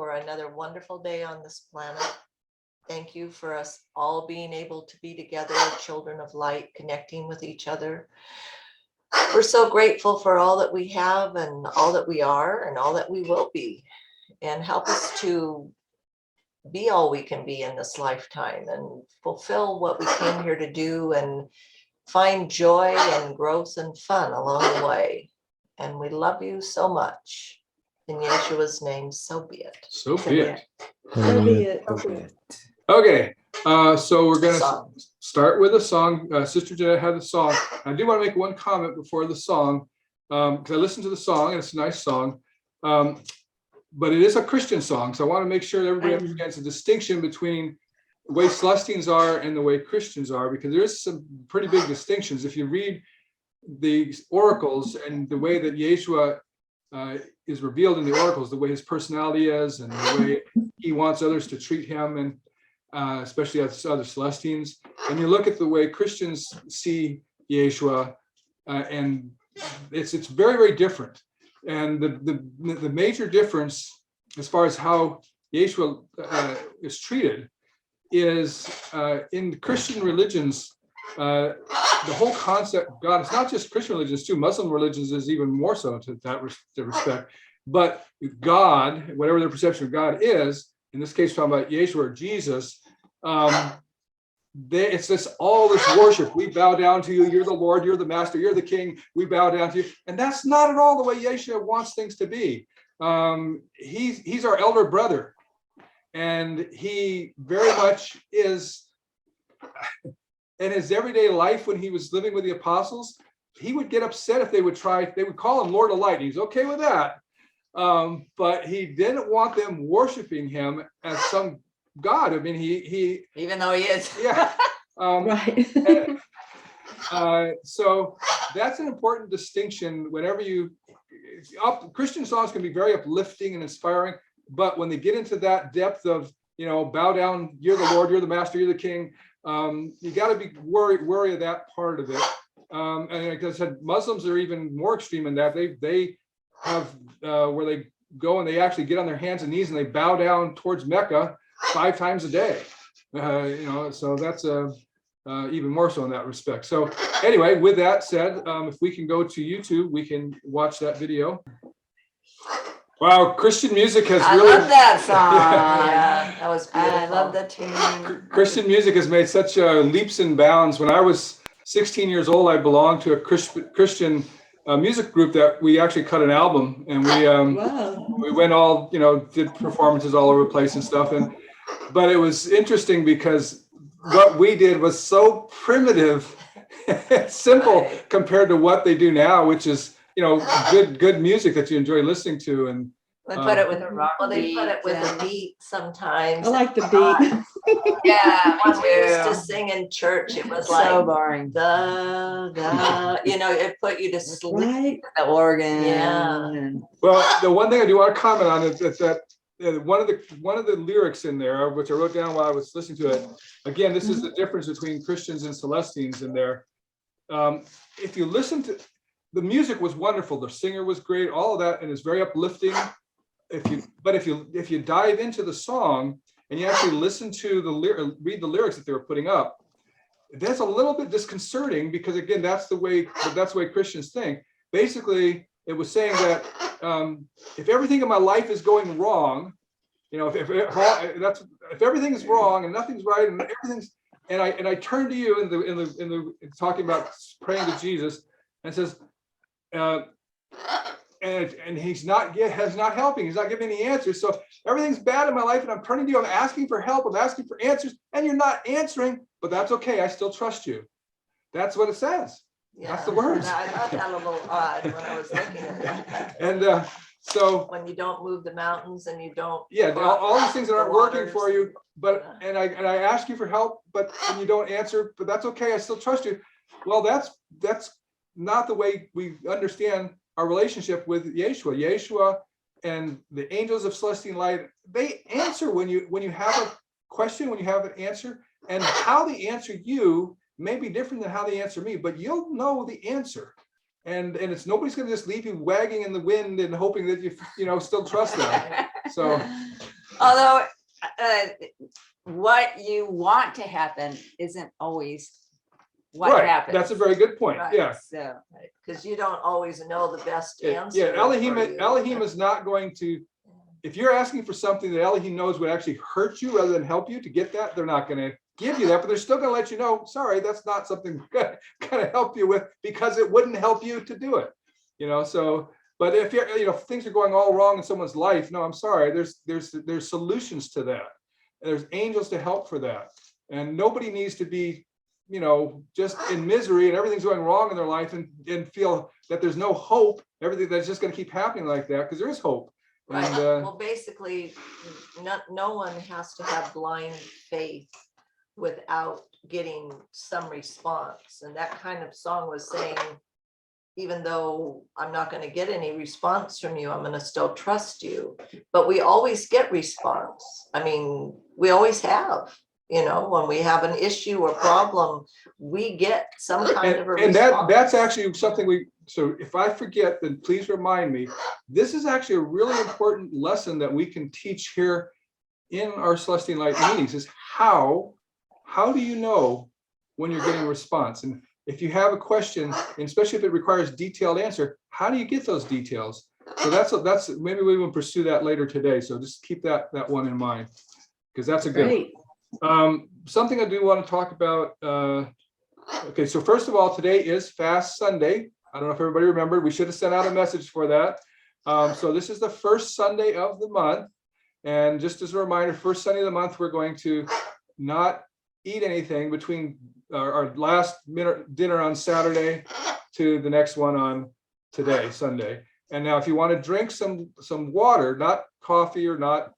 for another wonderful day on this planet. Thank you for us all being able to be together, children of light, connecting with each other. We're so grateful for all that we have and all that we are and all that we will be. And help us to be all we can be in this lifetime and fulfill what we came here to do and find joy and growth and fun along the way. And we love you so much. In Yeshua's name, so be it. So be it. So be it. Okay, so we're going to start with a song. Sister Jeanette had a song. I do want to make one comment before the song, because I listened to the song, and it's a nice song. But it is a Christian song, so I want to make sure everybody understands the distinction between the way Celestines are and the way Christians are, because there's some pretty big distinctions. If you read the oracles and the way that Yeshua is revealed in the oracles, the way his personality is and the way he wants others to treat him, and especially as other Celestines, and you look at the way Christians see Yeshua, and it's very, very different. And the major difference as far as how Yeshua is treated is in Christian religions, the whole concept of God, it's not just Christian religions too, Muslim religions is even more so to that respect, but God, whatever their perception of God is, in this case talking about Yeshua or Jesus, it's this all this worship. We bow down to you. You're the Lord. You're the Master. You're the King. We bow down to you. And that's not at all the way Yeshua wants things to be. He's our elder brother, and he very much is. In his everyday life, when he was living with the apostles, he would get upset if they would call him Lord of Light. And he's okay with that, but he didn't want them worshiping him as some God. I mean, he even though he is, yeah, right. So that's an important distinction. Whenever Christian songs can be very uplifting and inspiring, but when they get into that depth of, bow down, you're the Lord, you're the Master, you're the King, you got to be worried of that part of it. And like I said, Muslims are even more extreme in that they have where they go and they actually get on their hands and knees and they bow down towards Mecca 5 times a day, so that's even more so in that respect. So anyway, with that said, if we can go to YouTube, we can watch that video. Wow, Christian music has I love that song. Yeah, that was beautiful. I love the tune. Christian music has made such leaps and bounds. When I was 16 years old, I belonged to a Christian music group that we actually cut an album, and we went all, did performances all over the place and stuff. But it was interesting because what we did was so primitive, simple compared to what they do now, which is, good music that you enjoy listening to. And they put it with a rock. Well, they put it with a beat sometimes. I like the beat. Yeah, when we used to sing in church, it was like so boring. It put you to sleep. Right. The organ. Yeah. Well, the one thing I do want to comment on is that one of the lyrics in there, which I wrote down while I was listening to it. Again, this is the difference between Christians and Celestines in there. If you listen to the music, was wonderful. The singer was great. All of that, and it's very uplifting. If you dive into the song and you actually listen to read the lyrics that they were putting up, that's a little bit disconcerting because again, that's the way Christians think. Basically, it was saying that if everything in my life is going wrong, if everything is wrong and nothing's right and everything's and I turn to you in the talking about praying to Jesus and says, and he's not helping. He's not giving any answers. So everything's bad in my life, and I'm turning to you. I'm asking for help. I'm asking for answers, and you're not answering. But that's okay. I still trust you. That's what it says. Yeah, that's the words. I thought that a little odd when I was looking at that. And so when you don't move the mountains and you don't. Yeah, all these things that aren't working for you. But and I ask you for help, and you don't answer. But that's okay. I still trust you. Well, that's not the way we understand our relationship with Yeshua. Yeshua and the angels of Celestine Light, they answer when you have a question, when you have an answer, and how they answer you may be different than how they answer me, but you'll know the answer. And it's nobody's going to just leave you wagging in the wind and hoping that you still trust them. So Although what you want to happen isn't always what Right, happens. that's a very good point. Right. Yeah. So, Because you don't always know the best Yeah, answer. Elohim, for you. Elohim is not going to, if you're asking for something that Elohim knows would actually hurt you rather than help you to get that, they're not going to give you that, but they're still going to let you know, sorry, that's not something going to help you with, because it wouldn't help you to do it. So, but if you're, if things are going all wrong in someone's life, no, I'm sorry, there's solutions to that. There's angels to help for that. And nobody needs to be, just in misery and everything's going wrong in their life and feel that there's no hope, everything that's just going to keep happening like that, because there is hope. Right. And, Well, basically, no one has to have blind faith without getting some response. And that kind of song was saying, even though I'm not going to get any response from you, I'm going to still trust you. But we always get response. I mean, we always have. When we have an issue or problem, we get some kind of a response. And that's actually something so if I forget, then please remind me. This is actually a really important lesson that we can teach here in our Celestine Light meetings, is how do you know when you're getting a response? And if you have a question, and especially if it requires detailed answer, how do you get those details? So that's maybe we will pursue that later today. So just keep that one in mind, because that's a good one. great. Something I do want to talk about. Okay, so first of all, today is Fast Sunday. I don't know if everybody remembered. We should have sent out a message for that. So this is the first Sunday of the month. And just as a reminder, first Sunday of the month, we're going to not eat anything between our last dinner on Saturday to the next one on today, Sunday. And now if you want to drink some water, not coffee or not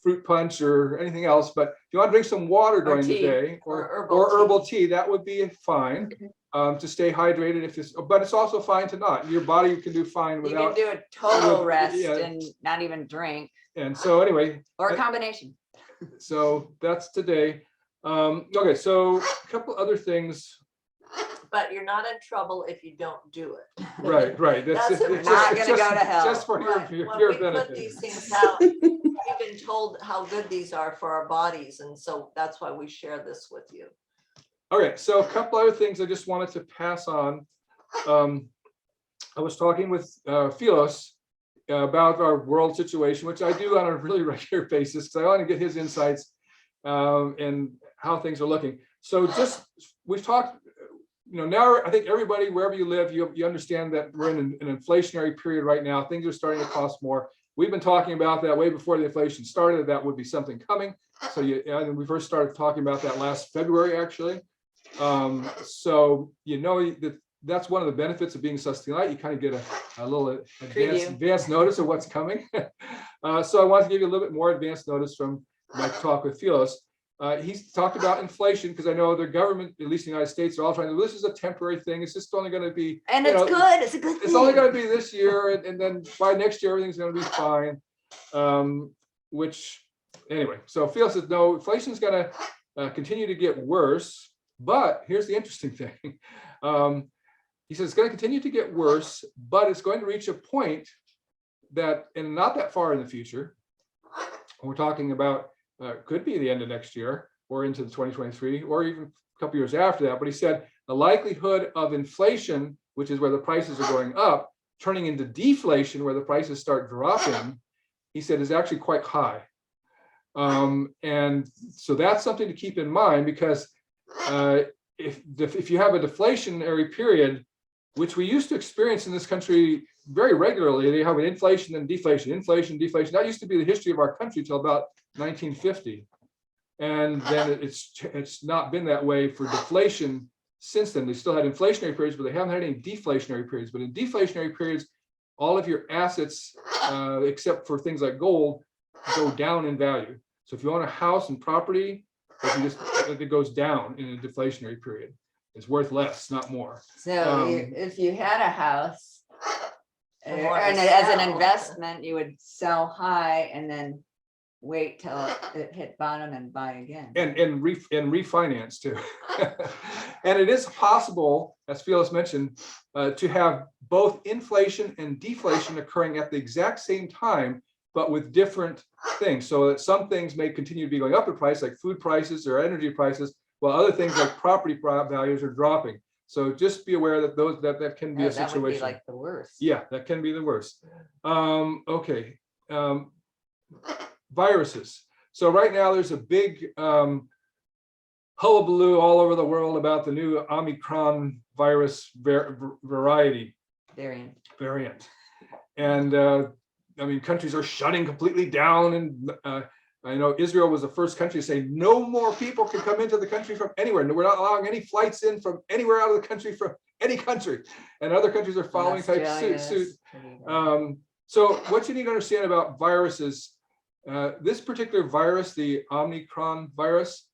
fruit punch or anything else, but if you want to drink some water during the day or herbal tea, that would be fine to stay hydrated. But it's also fine to not. Your body can do fine without. You can do a total rest yeah. and not even drink. And so anyway. Or a combination. So that's today. Okay, so a couple other things. But you're not in trouble if you don't do it. Right. That's It's it. Not gonna go to hell. Just for Right. your When we put benefit. these things out, we've been told how good these are for our bodies, and so that's why we share this with you. Okay, so a couple other things I just wanted to pass on. I was talking with Philos about our world situation, which I do on a really regular basis, because I want to get his insights and how things are looking. So we've talked, now I think everybody, wherever you live, you understand that we're in an inflationary period right now. Things are starting to cost more. We've been talking about that way before the inflation started. That would be something coming. So and we first started talking about that last February, actually. So that's one of the benefits of being Celestine Light. You kind of get a little advanced notice of what's coming. So I wanted to give you a little bit more advanced notice from my talk with Philos. He's talked about inflation, because I know the government, at least in the United States, are all trying to, this is a temporary thing. It's just only going to be, And it's good. It's a good thing. it's only going to be this year. And then by next year, everything's going to be fine. Which anyway, so Philos says, no, inflation is going to continue to get worse. But here's the interesting thing. He says it's going to continue to get worse, but it's going to reach a point that, and not that far in the future, we're talking about could be the end of next year or into the 2023 or even a couple years after that. But he said the likelihood of inflation, which is where the prices are going up, turning into deflation, where the prices start dropping, he said is actually quite high. And so that's something to keep in mind, because if you have a deflationary period, which we used to experience in this country very regularly, they have an inflation and deflation, inflation, deflation. That used to be the history of our country till about 1950. And then it's not been that way for deflation since then. They still had inflationary periods, but they haven't had any deflationary periods. But in deflationary periods, all of your assets, except for things like gold, go down in value. So if you own a house and property, it goes down in a deflationary period. It's worth less, not more. So if you had a house And and as an investment, you would sell high and then wait till it hit bottom and buy again. And refinance too. And it is possible, as Philos mentioned, to have both inflation and deflation occurring at the exact same time, but with different things. So that some things may continue to be going up in price, like food prices or energy prices, while other things like property values are dropping. So just be aware that that can be a That would be situation. like the worst. Yeah, that can be the worst. Okay. Viruses. So right now there's a big hullabaloo all over the world about the new Omicron virus variety. Variant. And I mean, countries are shutting completely down. And I know Israel was the first country to say no more people can come into the country from anywhere. No, we're not allowing any flights in from anywhere out of the country, from any country. And other countries are following type suit. So what you need to understand about viruses, this particular virus, the Omicron virus,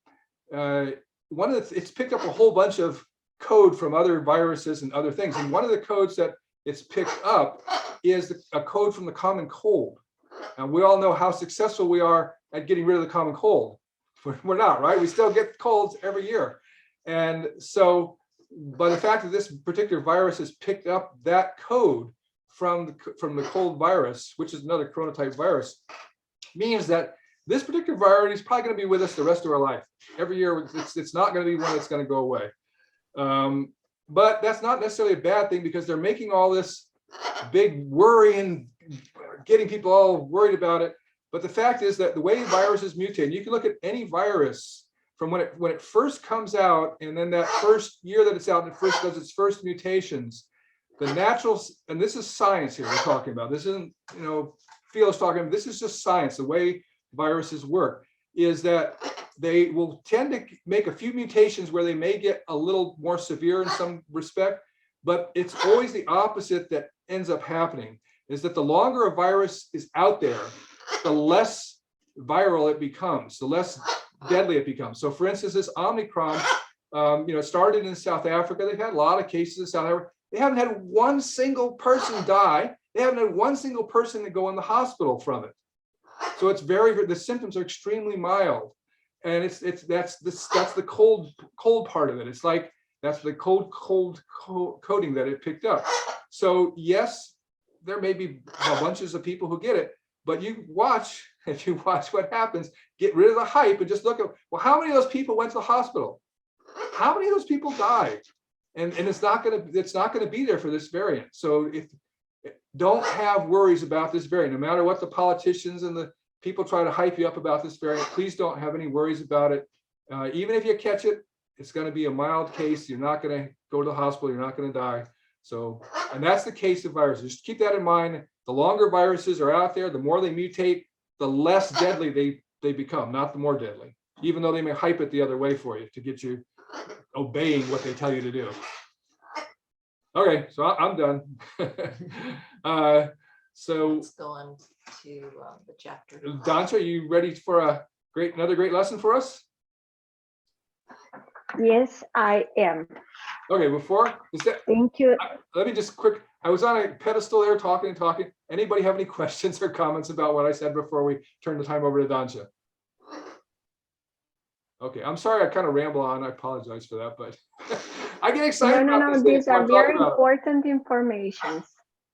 it's picked up a whole bunch of code from other viruses and other things. And one of the codes that it's picked up is a code from the common cold. And we all know how successful we are at getting rid of the common cold. We're not, right? We still get colds every year. And so, by the fact that this particular virus has picked up that code from the cold virus, which is another coronatype virus, means that this particular variety is probably going to be with us the rest of our life. Every year, it's not going to be one that's going to go away. But that's not necessarily a bad thing, because they're making all this big worry and getting people all worried about it. But the fact is that the way viruses mutate, you can look at any virus from when it first comes out, and then that first year that it's out and it first does its first mutations, the natural, and this is science here we're talking about. This isn't, Phil's talking about, this is just science. The way viruses work is that they will tend to make a few mutations where they may get a little more severe in some respect, but it's always the opposite that ends up happening, is that the longer a virus is out there, the less viral it becomes, the less deadly it becomes. So for instance, this Omicron, it started in South Africa. They've had a lot of cases in South Africa. They haven't had one single person die. They haven't had one single person to go in the hospital from it. So it's the symptoms are extremely mild. And that's the cold part of it. It's like, that's the cold coding that it picked up. So yes, there may be bunches of people who get it, but if you watch what happens, get rid of the hype and just look at, well, how many of those people went to the hospital? How many of those people died? And it's not gonna be there for this variant. So don't have worries about this variant. No matter what the politicians and the people try to hype you up about this variant, please don't have any worries about it. Even if you catch it, it's going to be a mild case. You're not going to go to the hospital. You're not going to die. So, and that's the case of viruses. Just keep that in mind. The longer viruses are out there, the more they mutate, the less deadly they become, not the more deadly, even though they may hype it the other way for you to get you obeying what they tell you to do. Okay, so I'm done. So let's go on to the chapter. Dancha, are you ready for another great lesson for us? Yes, I am. Okay, Thank you. Let me just I was on a pedestal there talking. Anybody have any questions or comments about what I said before we turn the time over to Dancha? Okay, I'm sorry I kind of ramble on. I apologize for that, but I get excited. No, these are very important informations.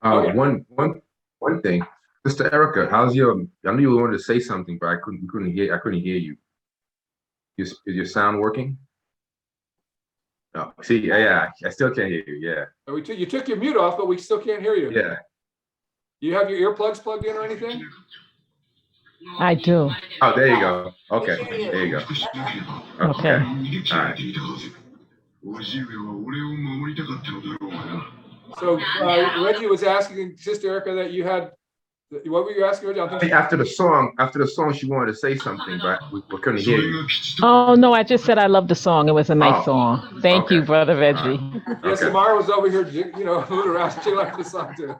Okay. One thing, Sister Erica, how's your? I knew you wanted to say something, but I couldn't hear you. Is your sound working? Oh, see, yeah, I still can't hear you. Yeah. You took your mute off, but we still can't hear you. Yeah. You have your earplugs plugged in or anything? I do. Oh, there you go. Okay, there you go. Okay. All right. So Reggie was asking Sister Erica that you had. What were you asking, Reggie? I think after the song, she wanted to say something, but we couldn't hear you. Oh no, I just said I love the song. It was a nice song. Thank you, Okay. Brother Reggie. Yeah, Sumara was over here, moving around. She liked the song too.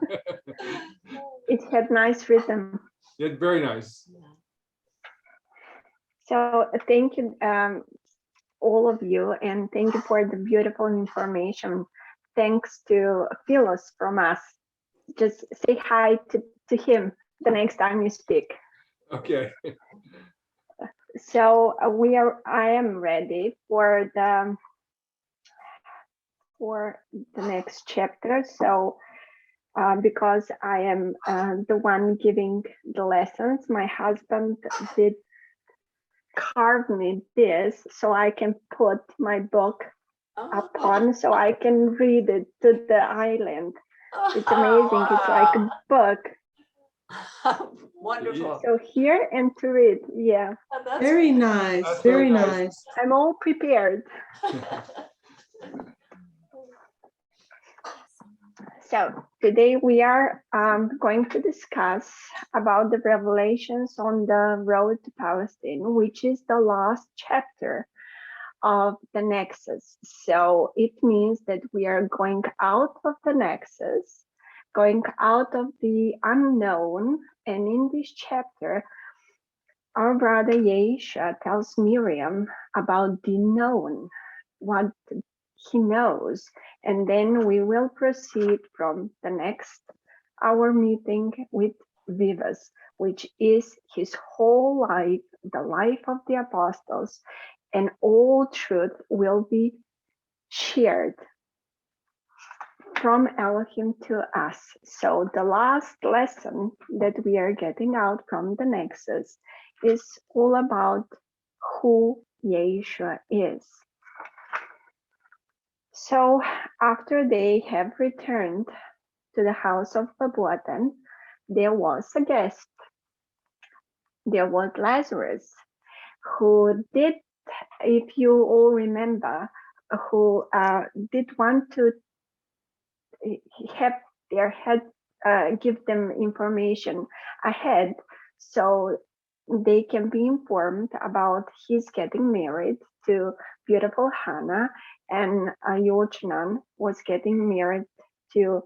It had nice rhythm. Yeah, very nice. So thank you, all of you, and thank you for the beautiful information. Thanks to Philos from us. Just say hi to him the next time you speak. Okay. So I am ready for the next chapter. So because I am the one giving the lessons. My husband did carve me this so I can put my book upon so I can read it to the island. It's amazing. It's like a book. Wonderful. So here and to read. Yeah, That's Very nice, That's very very nice. nice. I'm all prepared. So today we are going to discuss about the revelations on the road to Palestine, which is the last chapter of the Nexus. So it means that we are going out of the Nexus, going out of the unknown. And in this chapter, our brother Yesha tells Miriam about the known, what he knows. And then we will proceed from the next our meeting with Vivas, which is his whole life, the life of the apostles, and all truth will be shared from Elohim to us. So the last lesson that we are getting out from the Nexus is all about who Yeshua is. So after they have returned to the house of Babuatan, there was a guest. There was Lazarus, who did, if you all remember, who did want to have their head, give them information ahead so they can be informed about his getting married to beautiful Hannah, and Yochanan was getting married to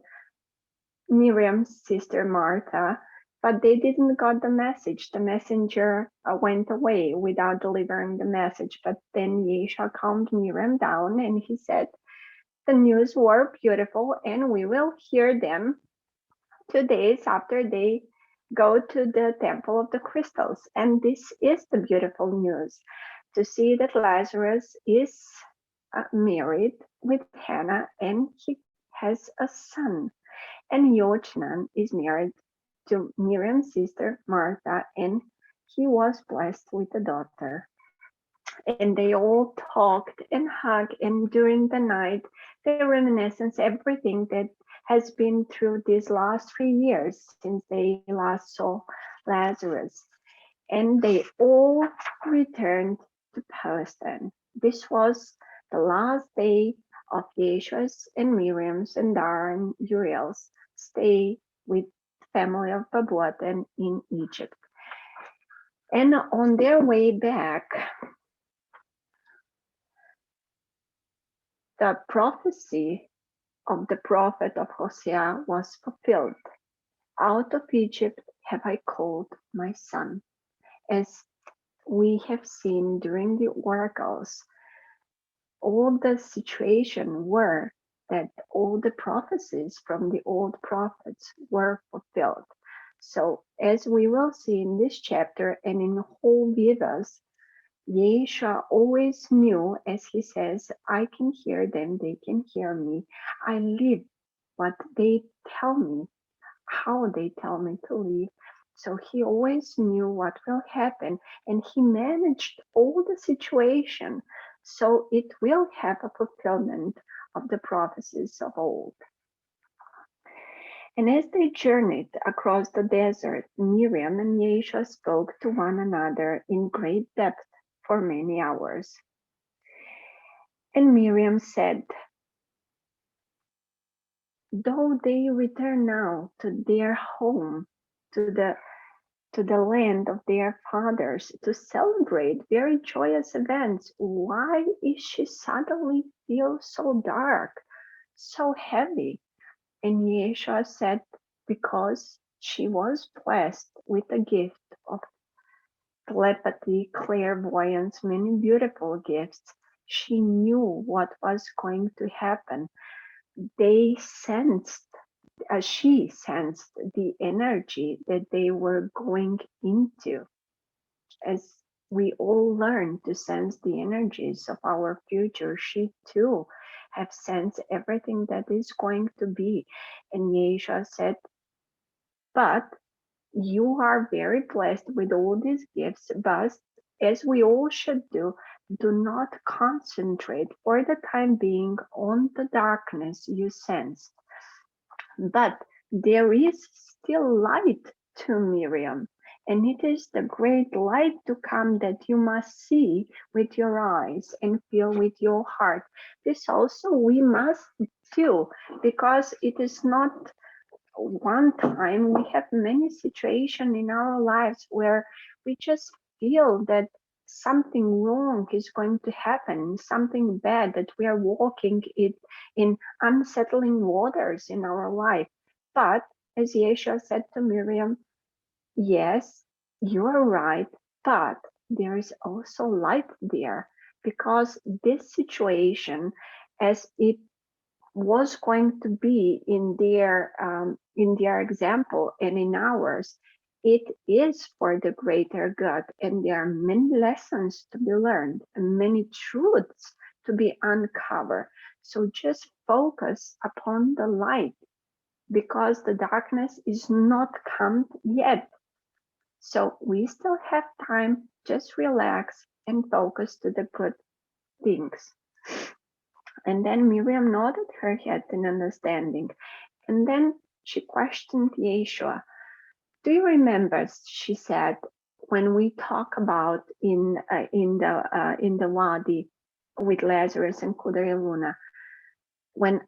Miriam's sister Martha, but they didn't got the message. The messenger went away without delivering the message. But then Yeshua calmed Miriam down and he said, the news were beautiful and we will hear them 2 days after they go to the Temple of the Crystals. And this is the beautiful news, to see that Lazarus is married with Hannah and he has a son. And Yochanan is married to Miriam's sister Martha, and he was blessed with a daughter. And they all talked and hugged, and during the night they reminisced everything that has been through these last 3 years since they last saw Lazarus. And they all returned to Palestine. This was the last day of Yeshua's and Miriam's and Dara and Uriel's stay with the family of Babuatan in Egypt. And on their way back, the prophecy of the prophet of Hosea was fulfilled. Out of Egypt have I called my son. As we have seen during the oracles, all the situation were that all the prophecies from the old prophets were fulfilled. So as we will see in this chapter and in whole Vivas, Yeshua always knew, as he says, I can hear them, they can hear me. I live what they tell me, how they tell me to live. So he always knew what will happen, and he managed all the situation so it will have a fulfillment of the prophecies of old. And as they journeyed across the desert, Miriam and Yeshua spoke to one another in great depth for many hours. And Miriam said, though they return now to their home, to the land of their fathers, to celebrate very joyous events, why is she suddenly feel so dark, so heavy? And Yeshua said, because she was blessed with a gift of telepathy, clairvoyance, many beautiful gifts. She knew what was going to happen. They sensed, she sensed the energy that they were going into. As we all learn to sense the energies of our future, she too have sensed everything that is going to be. And Yeshua said, but you are very blessed with all these gifts, but as we all should do not concentrate for the time being on the darkness you sense. But there is still light to Miriam, and it is the great light to come that you must see with your eyes and feel with your heart. This also we must do, because it is not one time. We have many situations in our lives where we just feel that something wrong is going to happen, something bad, that we are walking it in unsettling waters in our life. But as Yeshua said to Miriam, yes, you are right, but there is also light there, because this situation, as it was going to be in their example and in ours, it is for the greater good, and there are many lessons to be learned and many truths to be uncovered. So just focus upon the light, because the darkness is not come yet. So we still have time. Just relax and focus to the good things. And then Miriam nodded her head in understanding. And then she questioned Yeshua. Do you remember, she said, when we talk about in the Wadi with Lazarus and Kudari Luna, when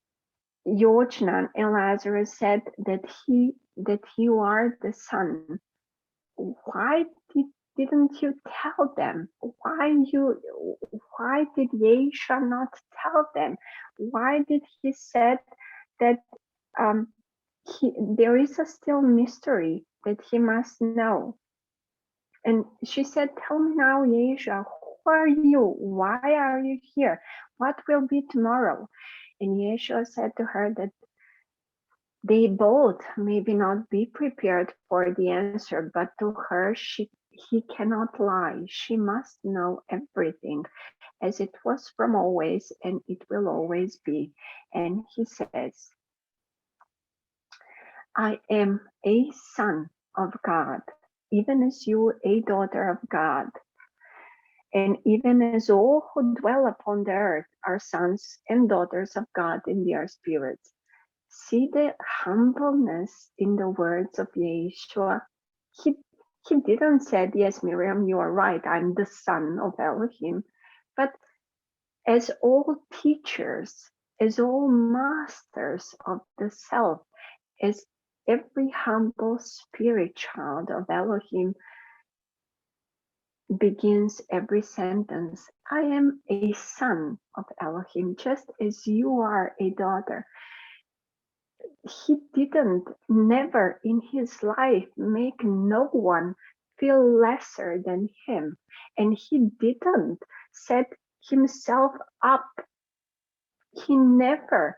Yochanan and Lazarus said that you are the son, why didn't you tell them? Why did Yeshua not tell them? Why did he said that there is a still mystery that he must know? And she said, tell me now, Yeshua, who are you? Why are you here? What will be tomorrow? And Yeshua said to her that they both maybe not be prepared for the answer, but to her, he cannot lie. She must know everything, as it was from always, and it will always be. And he says, I am a son of God, even as you a daughter of God. And even as all who dwell upon the earth are sons and daughters of God in their spirits. See the humbleness in the words of Yeshua. He didn't say, yes, Miriam, you are right, I'm the son of Elohim. But as all teachers, as all masters of the self, as every humble spirit child of Elohim begins every sentence, I am a son of Elohim, just as you are a daughter. He didn't never in his life make no one feel lesser than him, and he didn't set himself up. He never,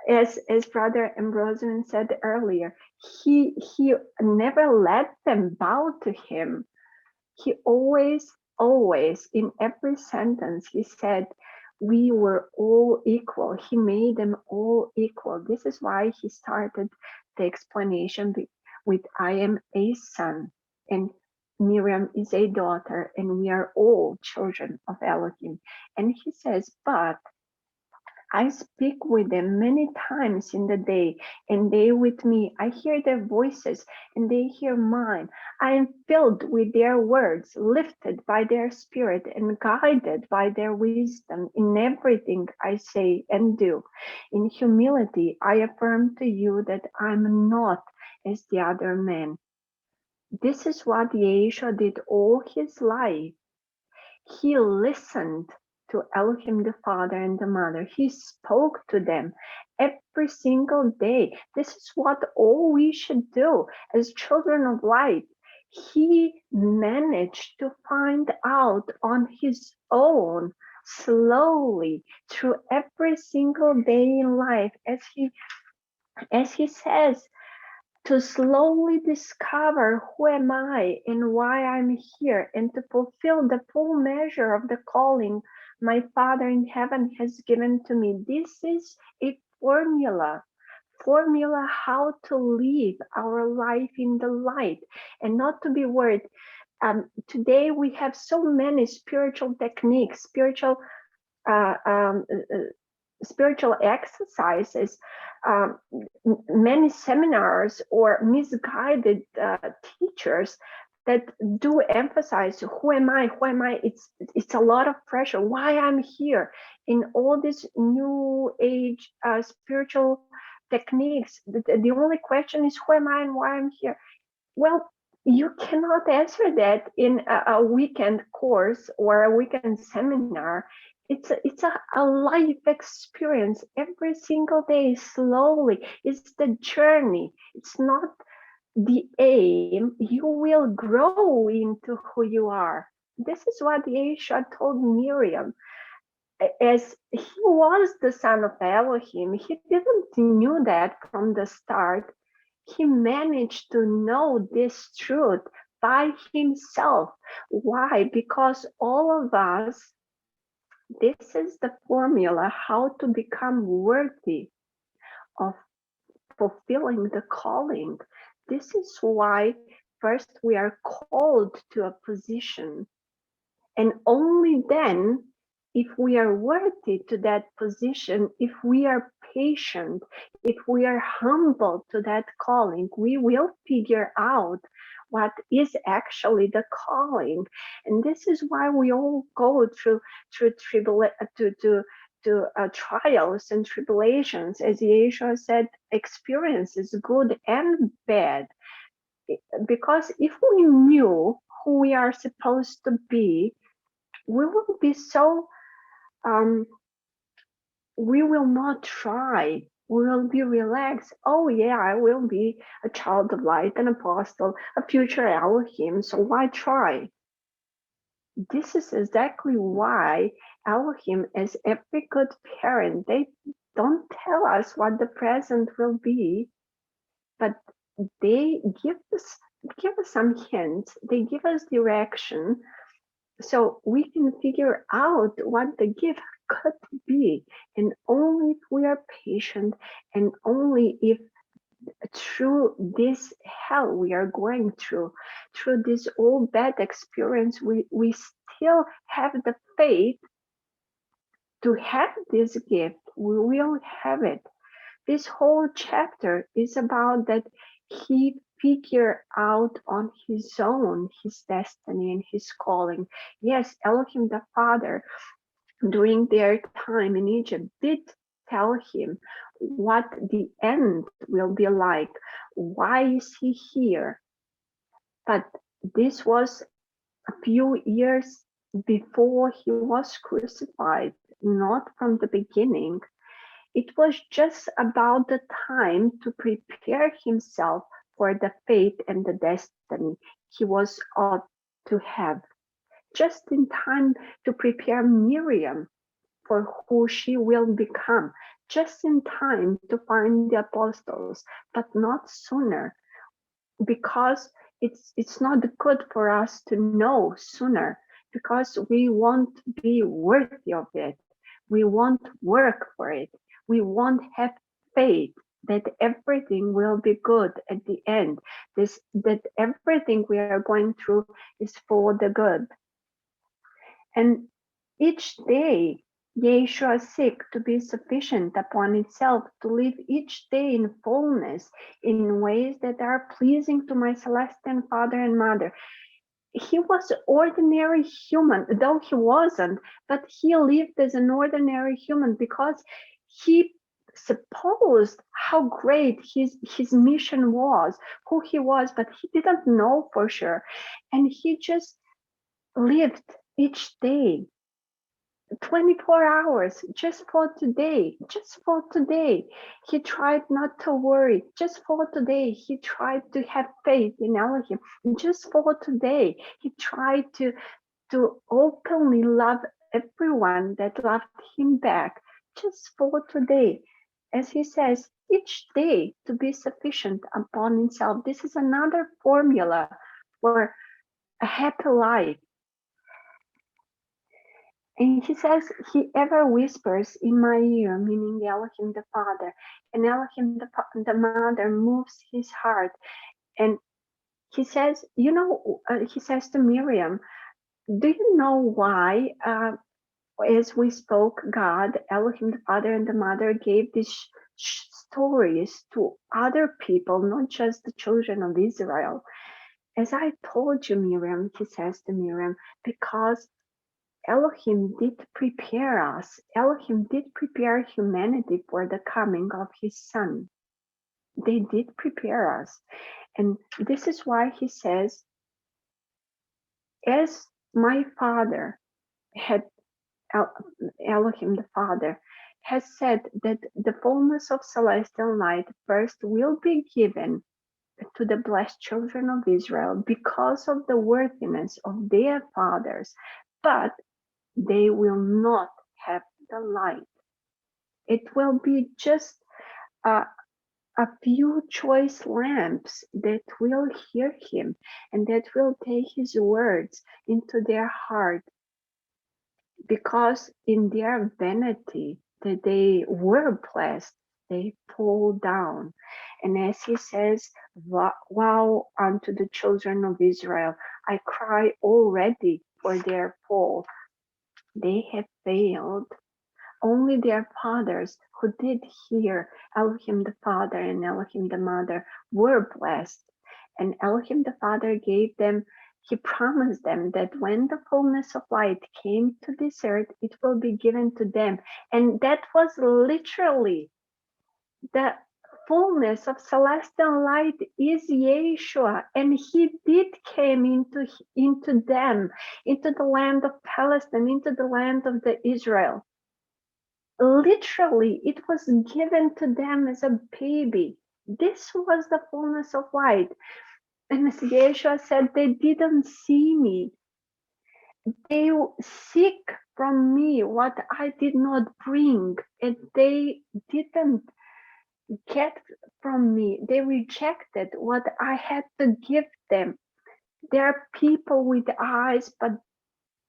as Brother Embrosewyn said earlier, he never let them bow to him. He always in every sentence he said, we were all equal. He made them all equal. This is why he started the explanation with I am a son and Miriam is a daughter and we are all children of Elohim. And he says, but I speak with them many times in the day, and they with me. I hear their voices, and they hear mine. I am filled with their words, lifted by their spirit, and guided by their wisdom in everything I say and do. In humility, I affirm to you that I'm not as the other men. This is what Yeshua did all his life. He listened to Elohim the Father and the Mother. He spoke to them every single day. This is what all we should do as children of light. He managed to find out on his own, slowly, through every single day in life, as he says, to slowly discover who am I and why I'm here, and to fulfill the full measure of the calling my Father in heaven has given to me. This is a formula how to live our life in the light and not to be worried. Today we have so many spiritual techniques, spiritual exercises, many seminars or misguided teachers that do emphasize who am I? It's a lot of pressure. Why I'm here in all these new age spiritual techniques. The only question is who am I and why I'm here? Well, you cannot answer that in a weekend course or a weekend seminar. It's a life experience every single day, slowly. It's the journey. It's not the aim. You will grow into who you are. This is what Yeshua told Miriam. As he was the son of Elohim, he didn't knew that from the start. He managed to know this truth by himself. Why? Because all of us, this is the formula how to become worthy of fulfilling the calling. This is why first we are called to a position, and only then, if we are worthy to that position, if we are patient, if we are humble to that calling, we will figure out what is actually the calling. And this is why we all go through trials and tribulations. As Yeshua said, experiences good and bad. Because if we knew who we are supposed to be, we will be so we will not try. We will be relaxed. Oh yeah, I will be a child of light, an apostle, a future Elohim. So why try? This is exactly why Elohim, as every good parent, they don't tell us what the present will be, but they give us some hints. They give us direction, so we can figure out what the gift could be. And only if we are patient, and only if through this hell we are going through this all bad experience, we still have the faith to have this gift, we will have it. This whole chapter is about that he figured out on his own his destiny and his calling. Yes, Elohim the Father, during their time in Egypt, did tell him what the end will be like. Why is he here? But this was a few years before he was crucified, not from the beginning. It was just about the time to prepare himself for the fate and the destiny he was ought to have. Just in time to prepare Miriam for who she will become. Just in time to find the apostles, but not sooner. Because it's not good for us to know sooner, because we won't be worthy of it. We won't work for it. We won't have faith that everything will be good at the end. That everything we are going through is for the good. And each day, Yeshua seeks to be sufficient upon itself, to live each day in fullness, in ways that are pleasing to my celestial Father and Mother. He was ordinary human, though he wasn't, but he lived as an ordinary human because he supposed how great his mission was, who he was, but he didn't know for sure. And he just lived each day, 24 hours, just for today, He tried not to worry. Just for today, he tried to have faith in Elohim. Just for today, he tried to openly love everyone that loved him back. Just for today, as he says, each day to be sufficient upon himself. This is another formula for a happy life. And he says, he ever whispers in my ear, meaning Elohim the Father, and Elohim the Mother moves his heart. And he says, he says to Miriam, do you know why, as we spoke, God, Elohim the Father and the Mother gave these stories to other people, not just the children of Israel? As I told you, Miriam, he says to Miriam, because Elohim did prepare us. Elohim did prepare humanity for the coming of his son. They did prepare us. And this is why he says, as my father had, Elohim the Father, has said that the fullness of celestial light first will be given to the blessed children of Israel because of the worthiness of their fathers, but they will not have the light. It will be just a few choice lamps that will hear him and that will take his words into their heart, because in their vanity that they were blessed, they fall down. And as he says, woe unto the children of Israel, I cry already for their fall. They have failed. Only their fathers who did hear Elohim the Father and Elohim the Mother were blessed. And Elohim the Father gave them, he promised them that when the fullness of light came to this earth, it will be given to them. And that was literally the fullness of celestial light is Yeshua, and he did came into them, into the land of Palestine, into the land of the Israel. Literally, it was given to them as a baby. This was the fullness of light. And as Yeshua said, they didn't see me. They seek from me what I did not bring, and they didn't get from me. They rejected what I had to give them. There are people with eyes, but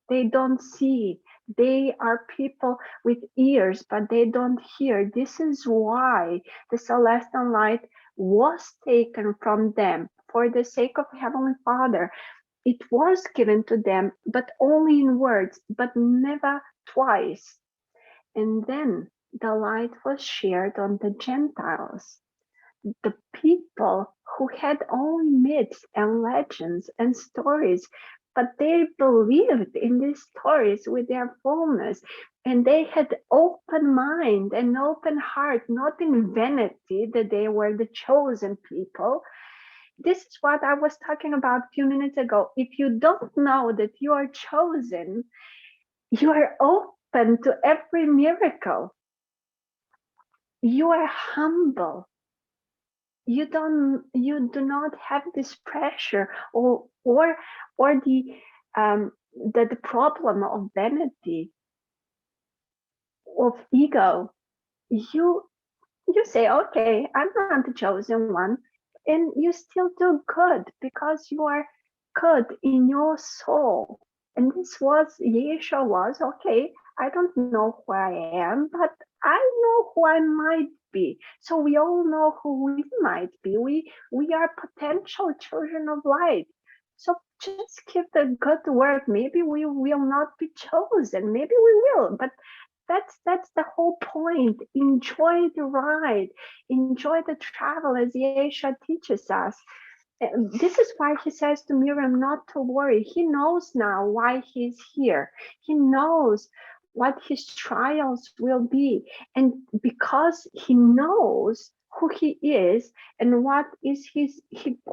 they don't see. They are people with ears, but they don't hear. This is why the celestial light was taken from them for the sake of Heavenly Father. It was given to them, but only in words, but never twice. And then the light was shared on the Gentiles, the people who had only myths and legends and stories, but they believed in these stories with their fullness, and they had open mind and open heart, not in vanity that they were the chosen people. This is what I was talking about a few minutes ago. If you don't know that you are chosen, you are open to every miracle. You are humble. You do not have this pressure or the problem of vanity, of ego. You say, okay, I'm not the chosen one, and you still do good because you are good in your soul. And this was, Yeshua was, okay, I don't know who I am, but I know who I might be. So we all know who we might be. We are potential children of light. So just keep the good work. Maybe we will not be chosen. Maybe we will, but that's the whole point. Enjoy the ride. Enjoy the travel as Yeshua teaches us. This is why he says to Miriam not to worry. He knows now why he's here. He knows what his trials will be. And because he knows who he is and what is he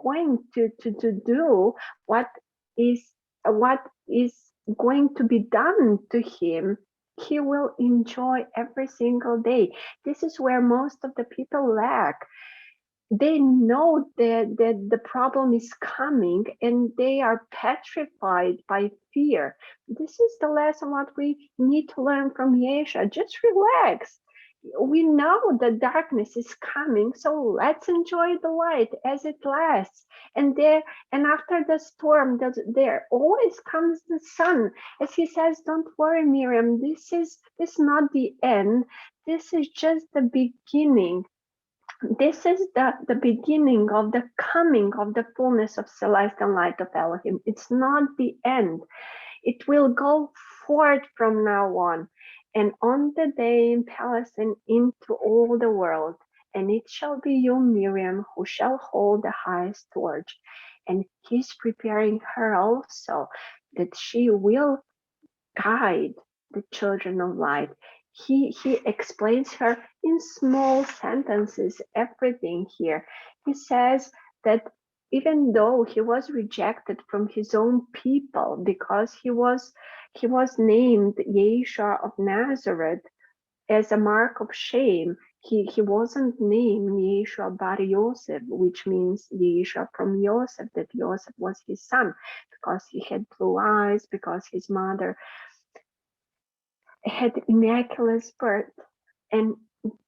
going to do, what is going to be done to him, he will enjoy every single day. This is where most of the people lack. They know that the problem is coming and they are petrified by fear. This is the lesson what we need to learn from Yeshua. Just relax. we know the darkness is coming, so let's enjoy the light as it lasts. And after the storm, there always comes the sun. As he says, don't worry, Miriam, this is not the end. This is just the beginning. This is the beginning of the coming of the fullness of Celestine Light of Elohim. It's not the end. It will go forth from now on, and on the day in Palestine into all the world. And it shall be you, Miriam, who shall hold the highest torch. And he's preparing her also, that she will guide the children of light. He explains her in small sentences everything here. He says that even though he was rejected from his own people because he was named Yeshua of Nazareth as a mark of shame, he wasn't named Yeshua Bar Yosef, which means Yeshua from Yosef, that Yosef was his son, because he had blue eyes, because his mother had immaculate birth, and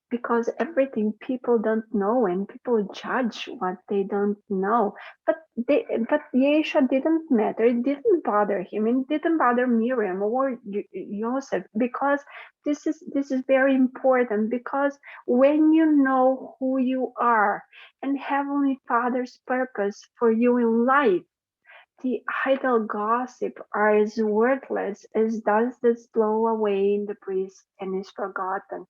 because everything people don't know and people judge what they don't know. But Yeshua didn't matter. It didn't bother him. It didn't bother Miriam or Joseph, because this is very important, because when you know who you are and Heavenly Father's purpose for you in life, the idle gossip are as worthless as dust that's blown away in the breeze and is forgotten.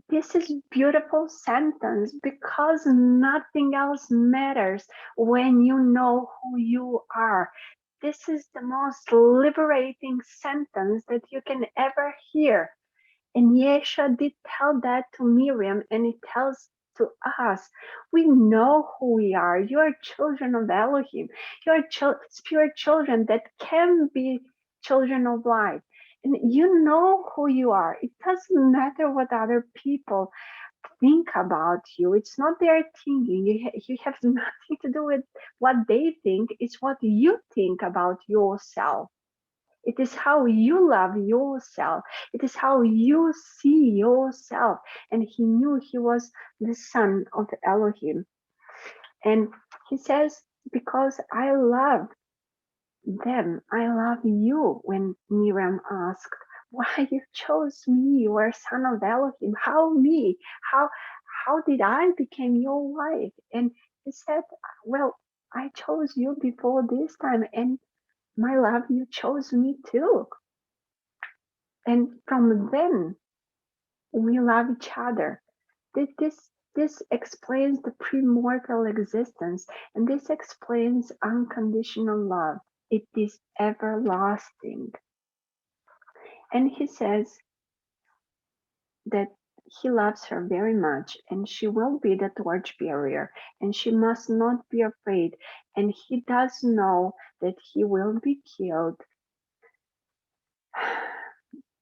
This is beautiful sentence, because nothing else matters when you know who you are. This is the most liberating sentence that you can ever hear. And Yeshua did tell that to Miriam, and it tells to us. We know who we are. You are children of Elohim. You are spirit children that can be children of light. And you know who you are. It doesn't matter what other people think about you. It's not their thinking. You have nothing to do with what they think. It's what you think about yourself. It is how you love yourself. It is how you see yourself. And he knew he was the son of Elohim. And he says, because I love them, I love you. When Miriam asked, why you chose me, you are son of Elohim? How me? How did I become your wife? And he said, well, I chose you before this time, and my love, you chose me too. And from then, we love each other. This explains the premortal existence, and this explains unconditional love. It is everlasting. And he says that he loves her very much, and she will be the torchbearer, and she must not be afraid. And he does know that he will be killed.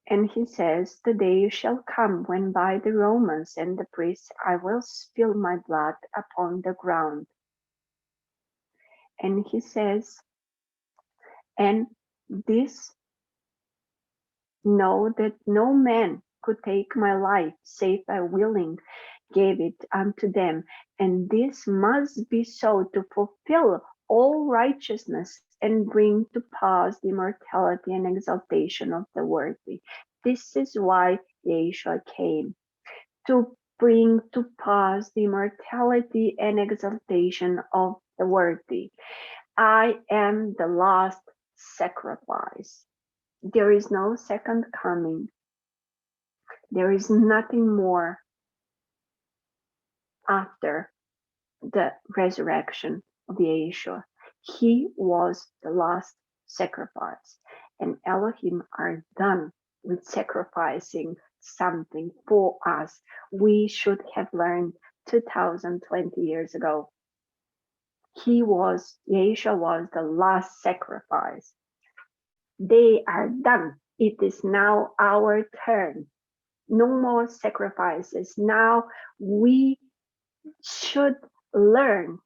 And he says, the day shall come when by the Romans and the priests I will spill my blood upon the ground. And he says, and this know that no man could take my life, save I willing gave it unto them. And this must be so to fulfill all righteousness and bring to pass the immortality and exaltation of the worthy. This is why Yeshua came, to bring to pass the immortality and exaltation of the worthy. I am the last sacrifice. There is no second coming. There is nothing more after the resurrection of Yeshua. He was the last sacrifice, and Elohim are done with sacrificing something for us. We should have learned 2020 years ago. Yeshua was the last sacrifice. They are done. It is now our turn. No more sacrifices. Now we should learn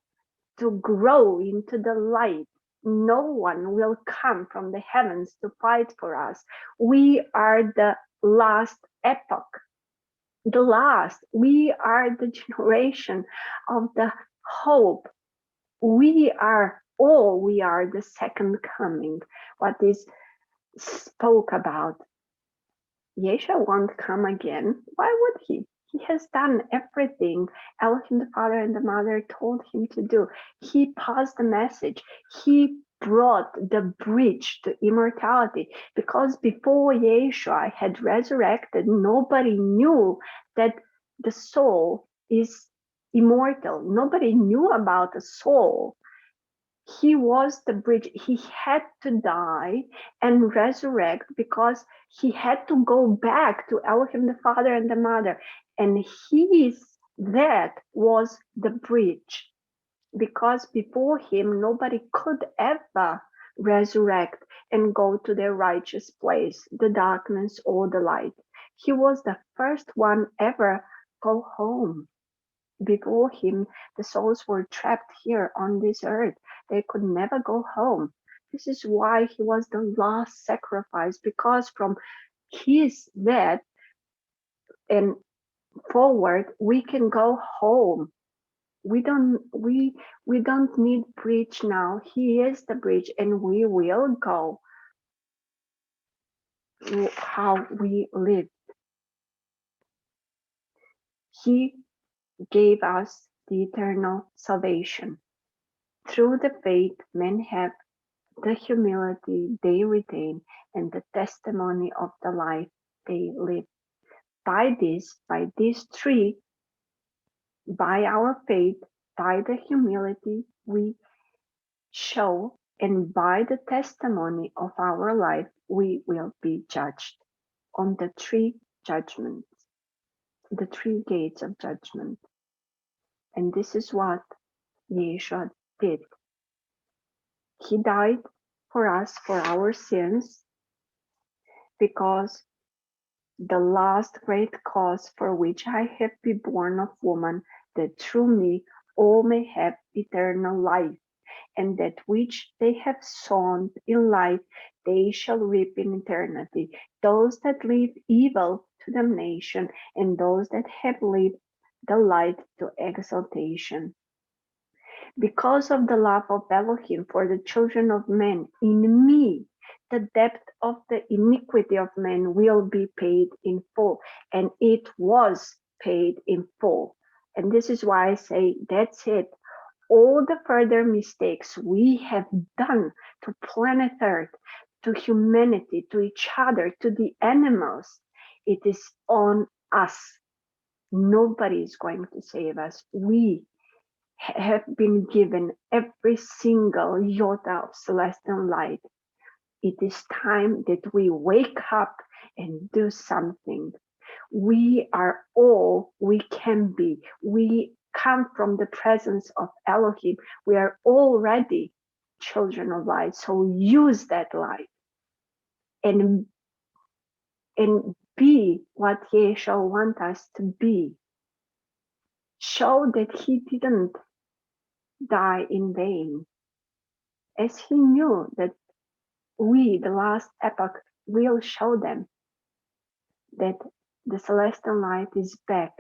to grow into the light. No one will come from the heavens to fight for us. We are the last epoch the last. We are the generation of the hope. We are the second coming. What is spoke about. Yeshua won't come again. Why would he? He has done everything Elohim the Father and the Mother told him to do. He passed the message. He brought the bridge to immortality, because before Yeshua had resurrected, nobody knew that the soul is immortal. Nobody knew about the soul. He was the bridge. He had to die and resurrect because he had to go back to Elohim the Father and the Mother. And that was the bridge, because before him, nobody could ever resurrect and go to their righteous place, the darkness or the light. He was the first one ever go home. Before him, the souls were trapped here on this earth. They could never go home. This is why he was the last sacrifice, because from his death and forward, we can go home. We don't need bridge now. He is the bridge, and we will go how we live. He gave us the eternal salvation. Through the faith, men have the humility they retain and the testimony of the life they live. By these three, by our faith, by the humility we show, and by the testimony of our life, we will be judged on the three judgments, the three gates of judgment. And this is what Yeshua did. He died for us, for our sins, because the last great cause for which I have been born of woman, that through me all may have eternal life, and that which they have sown in life, they shall reap in eternity. Those that live evil to damnation, and those that have lived the light to exaltation. Because of the love of Elohim for the children of men, in me, the debt of the iniquity of men will be paid in full. And it was paid in full. And this is why I say, that's it. All the further mistakes we have done to planet Earth, to humanity, to each other, to the animals, it is on us. Nobody is going to save us. We have been given every single iota of celestial light. It is time that we wake up and do something. We are all we can be. We come from the presence of Elohim. We are already children of light. So use that light and be what Yeshua wants us to be. Show that he didn't die in vain, as he knew that we, the last epoch, will show them that the celestial light is back.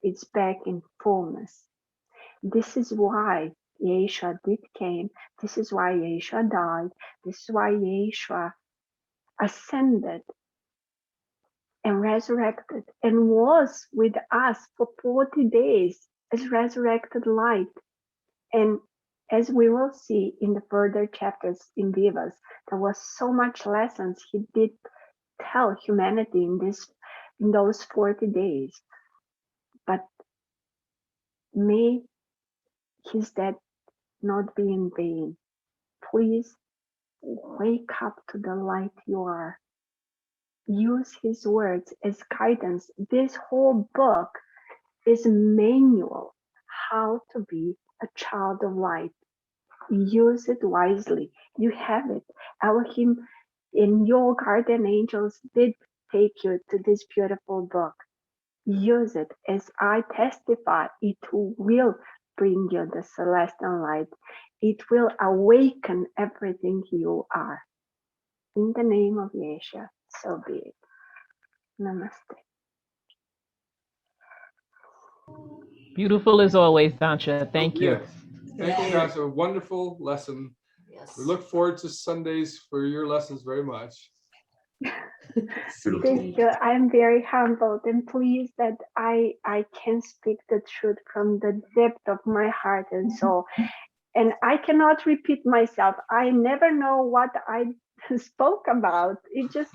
It's back in fullness. This is why Yeshua did came. This is why Yeshua died. This is why Yeshua ascended and resurrected and was with us for 40 days as resurrected light. And as we will see in the further chapters in Vivas, there was so much lessons he did tell humanity in those 40 days. But may his death not be in vain. Please wake up to the light you are. Use his words as guidance. This whole book is a manual how to be a child of light. Use it wisely. You have it. Elohim and your guardian angels did take you to this beautiful book. Use it. As I testify, it will bring you the celestial light. It will awaken everything you are. In the name of Yeshua, so be it. Namaste. Beautiful as always, Dansha. Thank you. Yes. Thank you, guys. A wonderful lesson. Yes. We look forward to Sundays for your lessons very much. Beautiful. Thank you. I'm very humbled and pleased that I can speak the truth from the depth of my heart and soul. And I cannot repeat myself. I never know what I spoke about. It just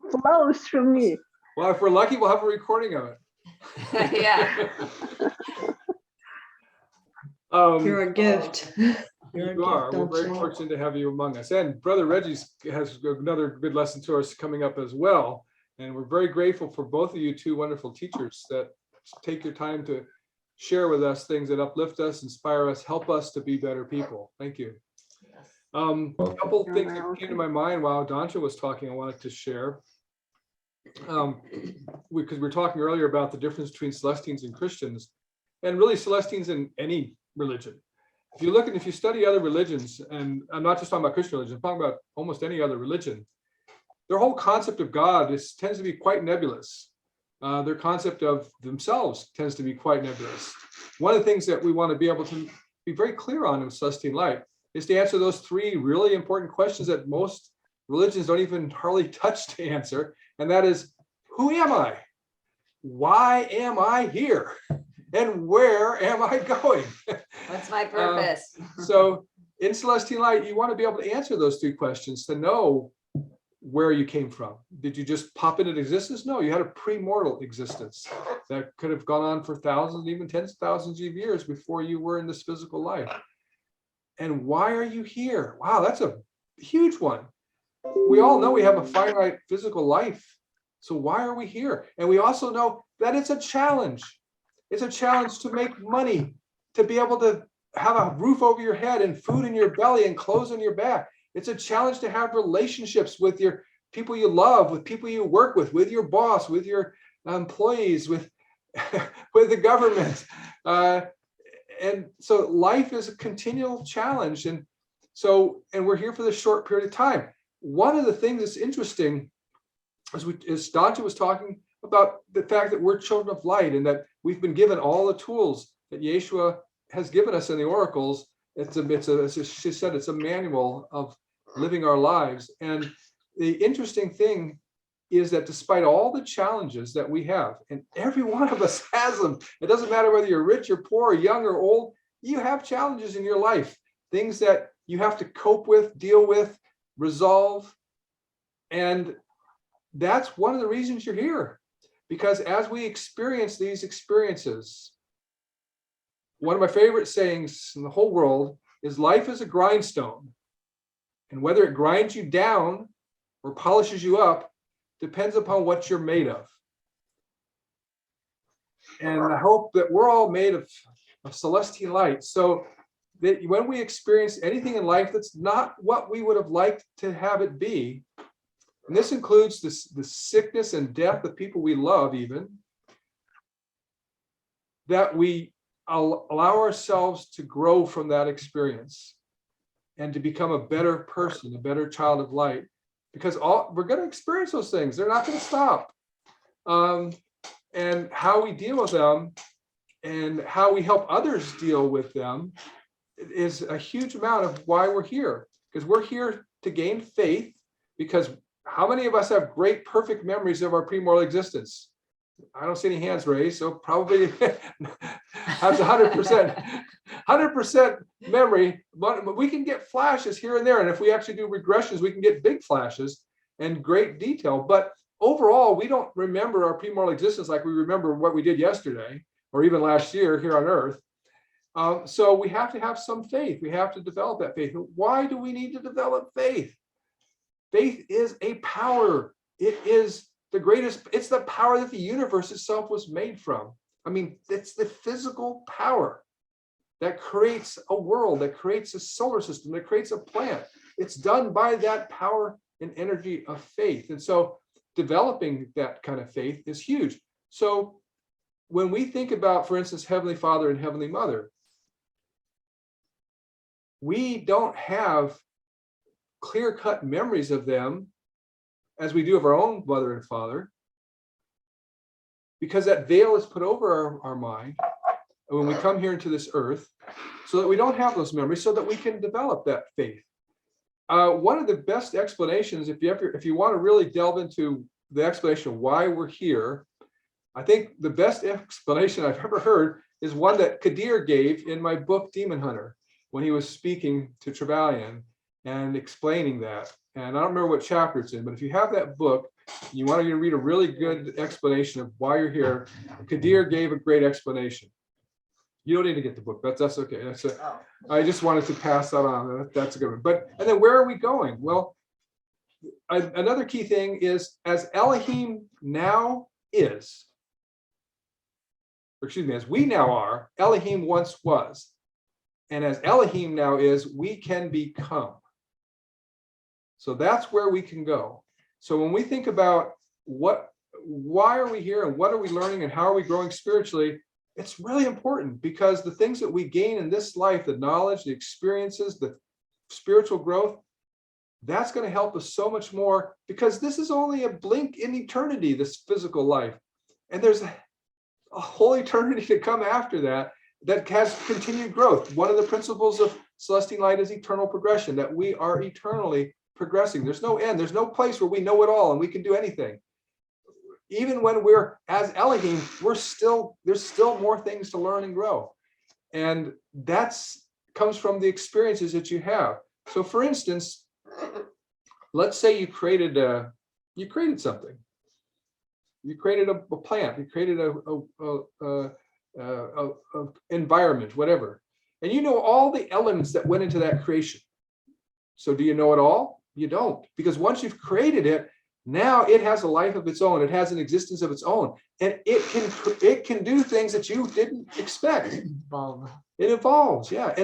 flows through me. Well, if we're lucky, we'll have a recording of it. Yeah. You're a gift. You're a You are. gift, We're very Dansha. fortunate to have you among us. And Brother Reggie has another good lesson to us coming up as well. And we're very grateful for both of you two wonderful teachers that take your time to share with us things that uplift us, inspire us, help us to be better people. Thank you. Yes. A couple of You're things that welcome. came to my mind while Dansha was talking, I wanted to share. Because we were talking earlier about the difference between Celestines and Christians, and really Celestines in any religion. If you look at, if you study other religions, and I'm not just talking about Christian religion, I'm talking about almost any other religion, their whole concept of God tends to be quite nebulous. Their concept of themselves tends to be quite nebulous. One of the things that we want to be able to be very clear on in Celestine Light is to answer those three really important questions that most religions don't even hardly touch to answer. And that is, who am I? Why am I here? And where am I going? What's my purpose? So in Celestine Light, you want to be able to answer those three questions to know where you came from. Did you just pop into existence? No, you had a pre-mortal existence that could have gone on for thousands, even tens of thousands of years before you were in this physical life. And why are you here? Wow, that's a huge one. We all know we have a finite physical life. So why are we here? And we also know that it's a challenge. It's a challenge to make money, to be able to have a roof over your head and food in your belly and clothes on your back. It's a challenge to have relationships with your people you love, with people you work with your boss, with your employees, with the government. And so life is a continual challenge. And we're here for this short period of time. One of the things that's interesting, as Dansha was talking about the fact that we're children of light and that we've been given all the tools that Yeshua has given us in the oracles. As she said, it's a manual of living our lives. And the interesting thing is that despite all the challenges that we have, and every one of us has them, it doesn't matter whether you're rich or poor, young or old, you have challenges in your life, things that you have to cope with, deal with, resolve. And that's one of the reasons you're here. Because as we experience these experiences, one of my favorite sayings in the whole world is life is a grindstone. And whether it grinds you down or polishes you up depends upon what you're made of. And I hope that we're all made of celestine light. So that when we experience anything in life that's not what we would have liked to have it be, and this includes the sickness and death of people we love even, that we allow ourselves to grow from that experience and to become a better person, a better child of light, because we're going to experience those things. They're not going to stop. And how we deal with them and how we help others deal with them is a huge amount of why we're here, because we're here to gain faith. Because how many of us have great, perfect memories of our premortal existence? I don't see any hands raised, so probably has 100% memory, but we can get flashes here and there. And if we actually do regressions, we can get big flashes and great detail. But overall, we don't remember our premortal existence like we remember what we did yesterday or even last year here on Earth. So we have to have some faith. We have to develop that faith. Why do we need to develop faith? Faith is a power. It is the greatest. It's the power that the universe itself was made from. I mean, it's the physical power that creates a world, that creates a solar system, that creates a planet. It's done by that power and energy of faith. And so developing that kind of faith is huge. So when we think about, for instance, Heavenly Father and Heavenly Mother, we don't have clear-cut memories of them as we do of our own mother and father, because that veil is put over our mind. when we come here into this earth, so that we don't have those memories, so that we can develop that faith. One of the best explanations, if you want to really delve into the explanation of why we're here, I think the best explanation I've ever heard is one that Kadir gave in my book Demon Hunter, when he was speaking to Trevelyan and explaining that. And I don't remember what chapter it's in, but if you have that book, you want to read a really good explanation of why you're here. Kadir gave a great explanation. You don't need to get the book. That's okay. I just wanted to pass that on. That's a good one. And then where are we going? Well, another key thing is, as Elohim now is, or excuse me, as we now are, Elohim once was. And as Elohim now is, we can become. So that's where we can go. So when we think about why are we here and what are we learning and how are we growing spiritually, it's really important, because the things that we gain in this life, the knowledge, the experiences, the spiritual growth, that's going to help us so much more, because this is only a blink in eternity, this physical life. And there's a whole eternity to come after that has continued growth. One of the principles of Celestine Light is eternal progression, that we are eternally progressing. There's no end. There's no place where we know it all and we can do anything. Even when we're as Elohim, there's still more things to learn and grow. And that's comes from the experiences that you have. So for instance, let's say you created something. You created a plant, you created a environment, whatever. And you know all the elements that went into that creation. So do you know it all? You don't, because once you've created it, now it has a life of its own. It has an existence of its own, and it can do things that you didn't expect. It evolves, yeah.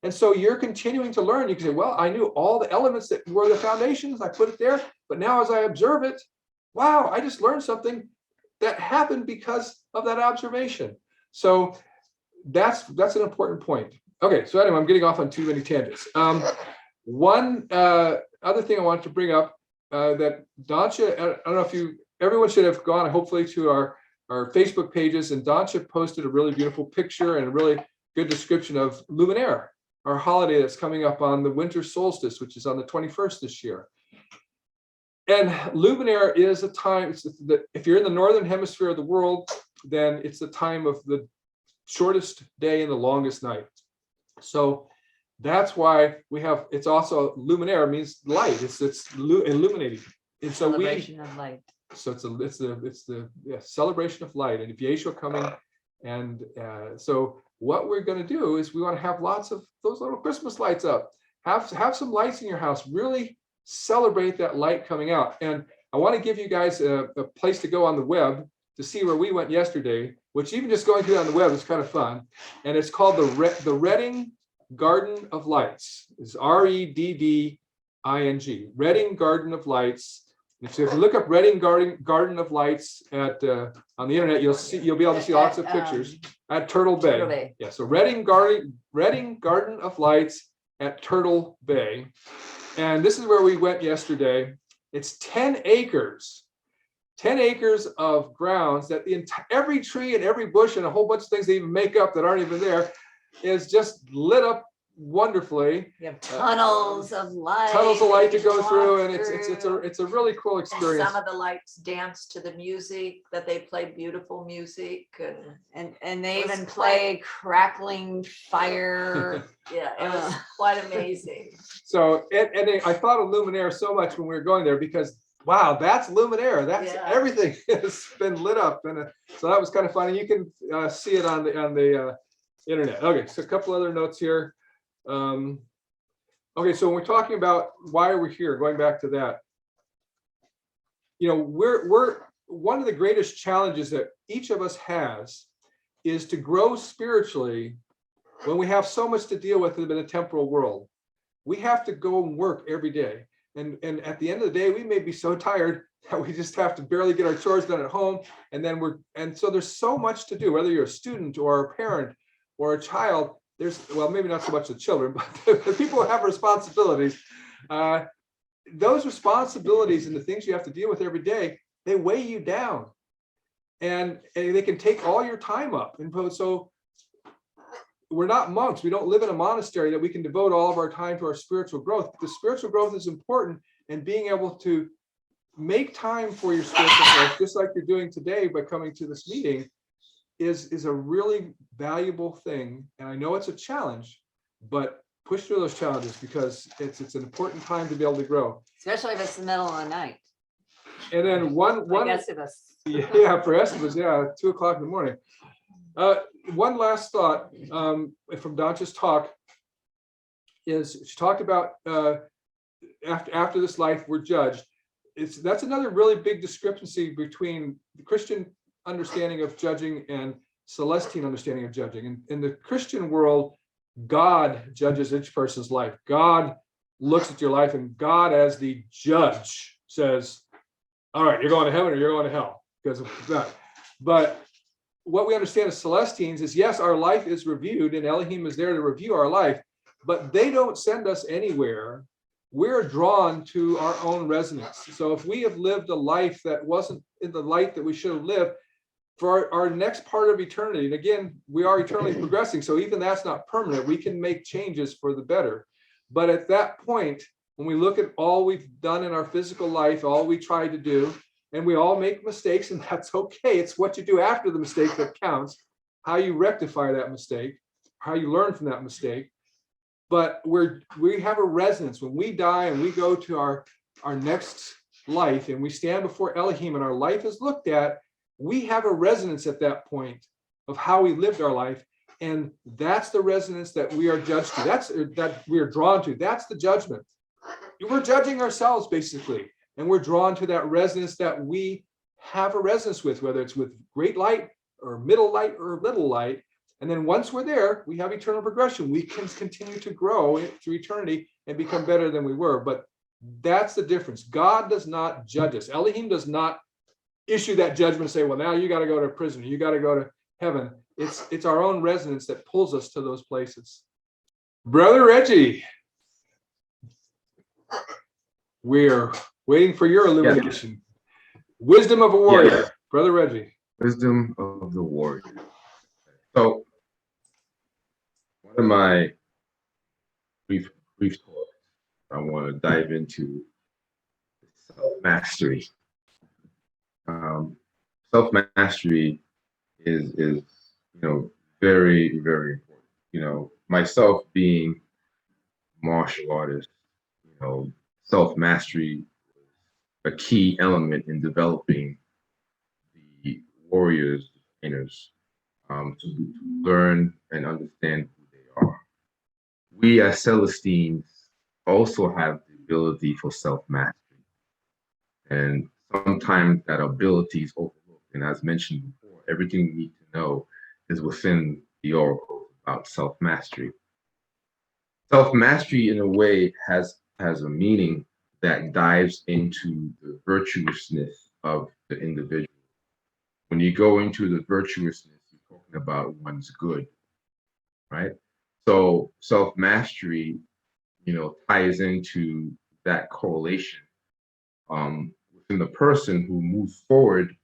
And so you're continuing to learn. You can say, well, I knew all the elements that were the foundations. I put it there, but now as I observe it, wow, I just learned something that happened because of that observation. So that's an important point. Okay, so anyway, I'm getting off on too many tangents. One other thing I wanted to bring up. That Dansha, I don't know if everyone should have gone hopefully to our Facebook pages, and Dansha posted a really beautiful picture and a really good description of Luminaire, our holiday that's coming up on the winter solstice, which is on the 21st this year. And Luminaire is a time, if you're in the northern hemisphere of the world, then it's the time of the shortest day and the longest night. So that's why we have, it's also luminaire, means light. It's illuminating. And so celebration of light. So it's the celebration of light, and if Yeshua coming, and so what we're going to do is we want to have lots of those little Christmas lights up. Have some lights in your house. Really celebrate that light coming out. And I want to give you guys a place to go on the web to see where we went yesterday, which even just going through on the web is kind of fun. And it's called the Redding Garden of Lights. Is Redding, Redding Garden of Lights. If you look up Redding Garden of Lights at on the internet, you'll be able to see lots of pictures at Turtle Bay. Yeah, so Redding Garden of Lights at Turtle Bay, and this is where we went yesterday. It's 10 acres. 10 acres of grounds that every tree and every bush and a whole bunch of things they even make up that aren't even there is just lit up wonderfully. You have tunnels of light. Tunnels of light to go through, and it's a really cool experience. And some of the lights dance to the music that they play, beautiful music, and they even play crackling fire. Yeah, it was quite amazing. So I thought of Luminaire so much when we were going there, because wow, that's Luminaire. That's everything has been lit up, and so that was kind of fun. And you can see it on the internet. Okay, so a couple other notes here. Okay, so when we're talking about why are we here, going back to that, we're one of the greatest challenges that each of us has is to grow spiritually when we have so much to deal with in the temporal world. We have to go and work every day, and at the end of the day, we may be so tired that we just have to barely get our chores done at home, and so there's so much to do, whether you're a student or a parent or a child. Well, maybe not so much the children, but the people who have responsibilities. Those responsibilities and the things you have to deal with every day, they weigh you down, and they can take all your time up. And so we're not monks. We don't live in a monastery that we can devote all of our time to our spiritual growth. The spiritual growth is important, and being able to make time for your spiritual growth, just like you're doing today by coming to this meeting, is a really valuable thing. And I know it's a challenge, but push through those challenges, because it's an important time to be able to grow. Especially if it's the middle of the night. And then one I guess it was. yeah, for us it was 2 o'clock in the morning. One last thought from Dancha's talk is she talked about after this life we're judged. That's another really big discrepancy between the Christian understanding of judging and Celestine understanding of judging. In the Christian world, God judges each person's life. God looks at your life, and God, as the judge, says, all right, you're going to heaven or you're going to hell because of that. But what we understand as Celestines is, yes, our life is reviewed, and Elohim is there to review our life, but they don't send us anywhere. We're drawn to our own resonance. So if we have lived a life that wasn't in the light that we should have lived, for our next part of eternity, and again, we are eternally progressing, so even that's not permanent. We can make changes for the better. But at that point, when we look at all we've done in our physical life, all we try to do, and we all make mistakes, and that's okay. It's what you do after the mistake that counts, how you rectify that mistake, how you learn from that mistake. But we have a resonance. When we die and we go to our next life, and we stand before Elohim, and our life is looked at, we have a resonance at that point of how we lived our life. And that's the resonance that we are judged to. That we are drawn to. That's the judgment. We're judging ourselves, basically. And we're drawn to that resonance that we have a resonance with, whether it's with great light or middle light or little light. And then once we're there, we have eternal progression. We can continue to grow through eternity and become better than we were. But that's the difference. God does not judge us. Elohim does not issue that judgment and say, well, now you got to go to prison, you got to go to heaven. It's our own resonance that pulls us to those places. Brother Reggie, we're waiting for your illumination. Wisdom of a warrior, Brother Reggie. Wisdom of the warrior. So, one of my brief talks, I want to dive into self-mastery. Self-mastery is very, very important. Myself being a martial artist, self-mastery was a key element in developing the warriors, trainers, to learn and understand who they are. We as Celestines also have the ability for self-mastery. And sometimes that ability is overlooked. And as mentioned before, everything we need to know is within the oracle about self-mastery. Self-mastery, in a way, has a meaning that dives into the virtuousness of the individual. When you go into the virtuousness, you're talking about one's good, right? So self-mastery, ties into that correlation within the person who moves forward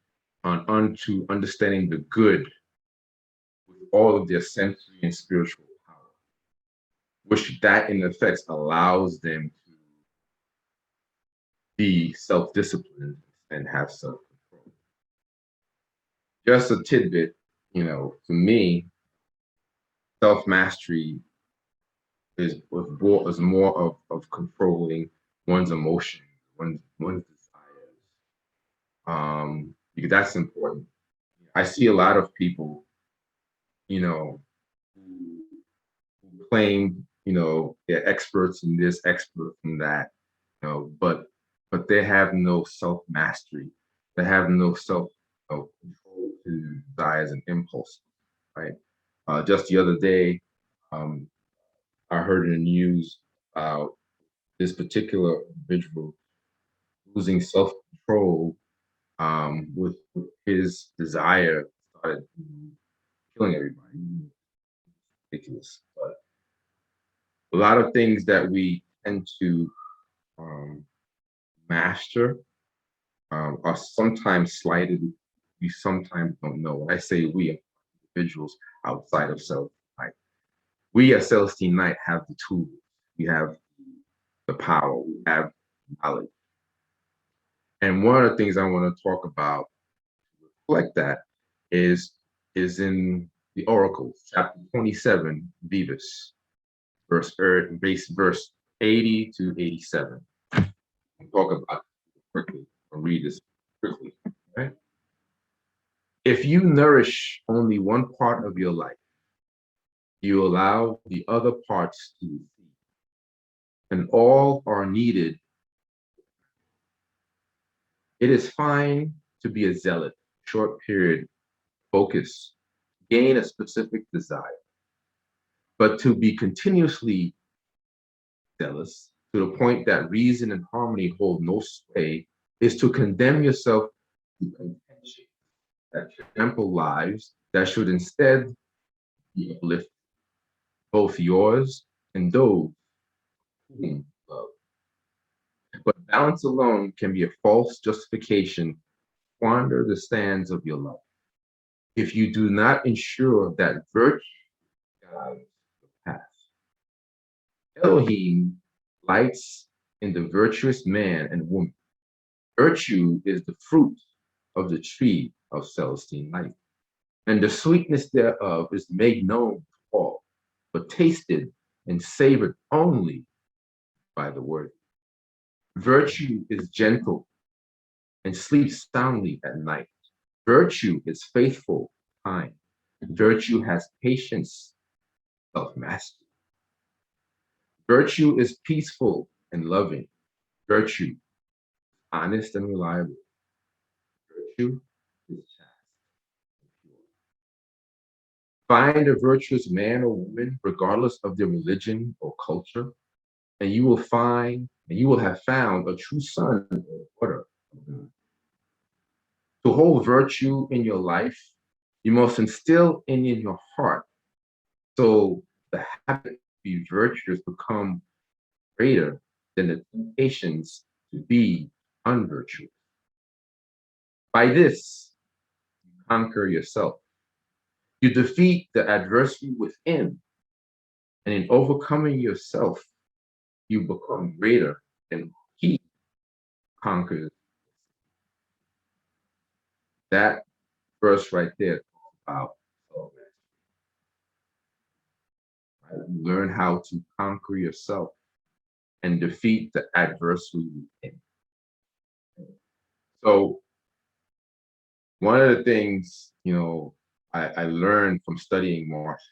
onto understanding the good with all of their sensory and spiritual power, which that in effect allows them to be self-disciplined and have self-control. Just a tidbit, for me, self-mastery is more of controlling one's emotions, one's desires, because that's important. I see a lot of people, who claim, they're experts in this, experts in that, but they have no self-mastery. They have no self-control to desires and impulses, right? Just the other day, I heard in the news about this particular individual losing self-control with his desire, started killing everybody. Ridiculous. But a lot of things that we tend to master are sometimes slighted. We sometimes don't know. When I say we, individuals outside of self, right? We at Celestine Light have the tools. We have the power. We have knowledge. And one of the things I want to talk about, reflect that, is in the Oracle, chapter 27, Vivus, verse 80 to 87. I'll talk about it quickly. I'll read this quickly. Right? If you nourish only one part of your life, you allow the other parts to receive, and all are needed. It is fine to be a zealot, short period, focus, gain a specific desire, but to be continuously zealous to the point that reason and harmony hold no sway is to condemn yourself to contention that your temple lives that should instead be uplifted, both yours and those whom you love. But balance alone can be a false justification to squander the sands of your life if you do not ensure that virtue guides the path. Elohim lights in the virtuous man and woman. Virtue is the fruit of the tree of Celestine Light, and the sweetness thereof is made known to all, but tasted and savored only by the word. Virtue is gentle and sleeps soundly at night. Virtue is faithful, kind. Virtue has patience, self-mastery. Virtue is peaceful and loving. Virtue, honest and reliable. Virtue is chaste and pure. Find a virtuous man or woman, regardless of their religion or culture, and you will have found a true son or daughter of God. To hold virtue in your life, you must instill in your heart, so the habit to be virtuous become greater than the temptations to be unvirtuous. By this, you conquer yourself. You defeat the adversary within, and in overcoming yourself, you become greater than he conquers. That verse right there talks about self-mastery. Right? You learn how to conquer yourself and defeat the adversary within. So one of the things, I learned from studying martial arts.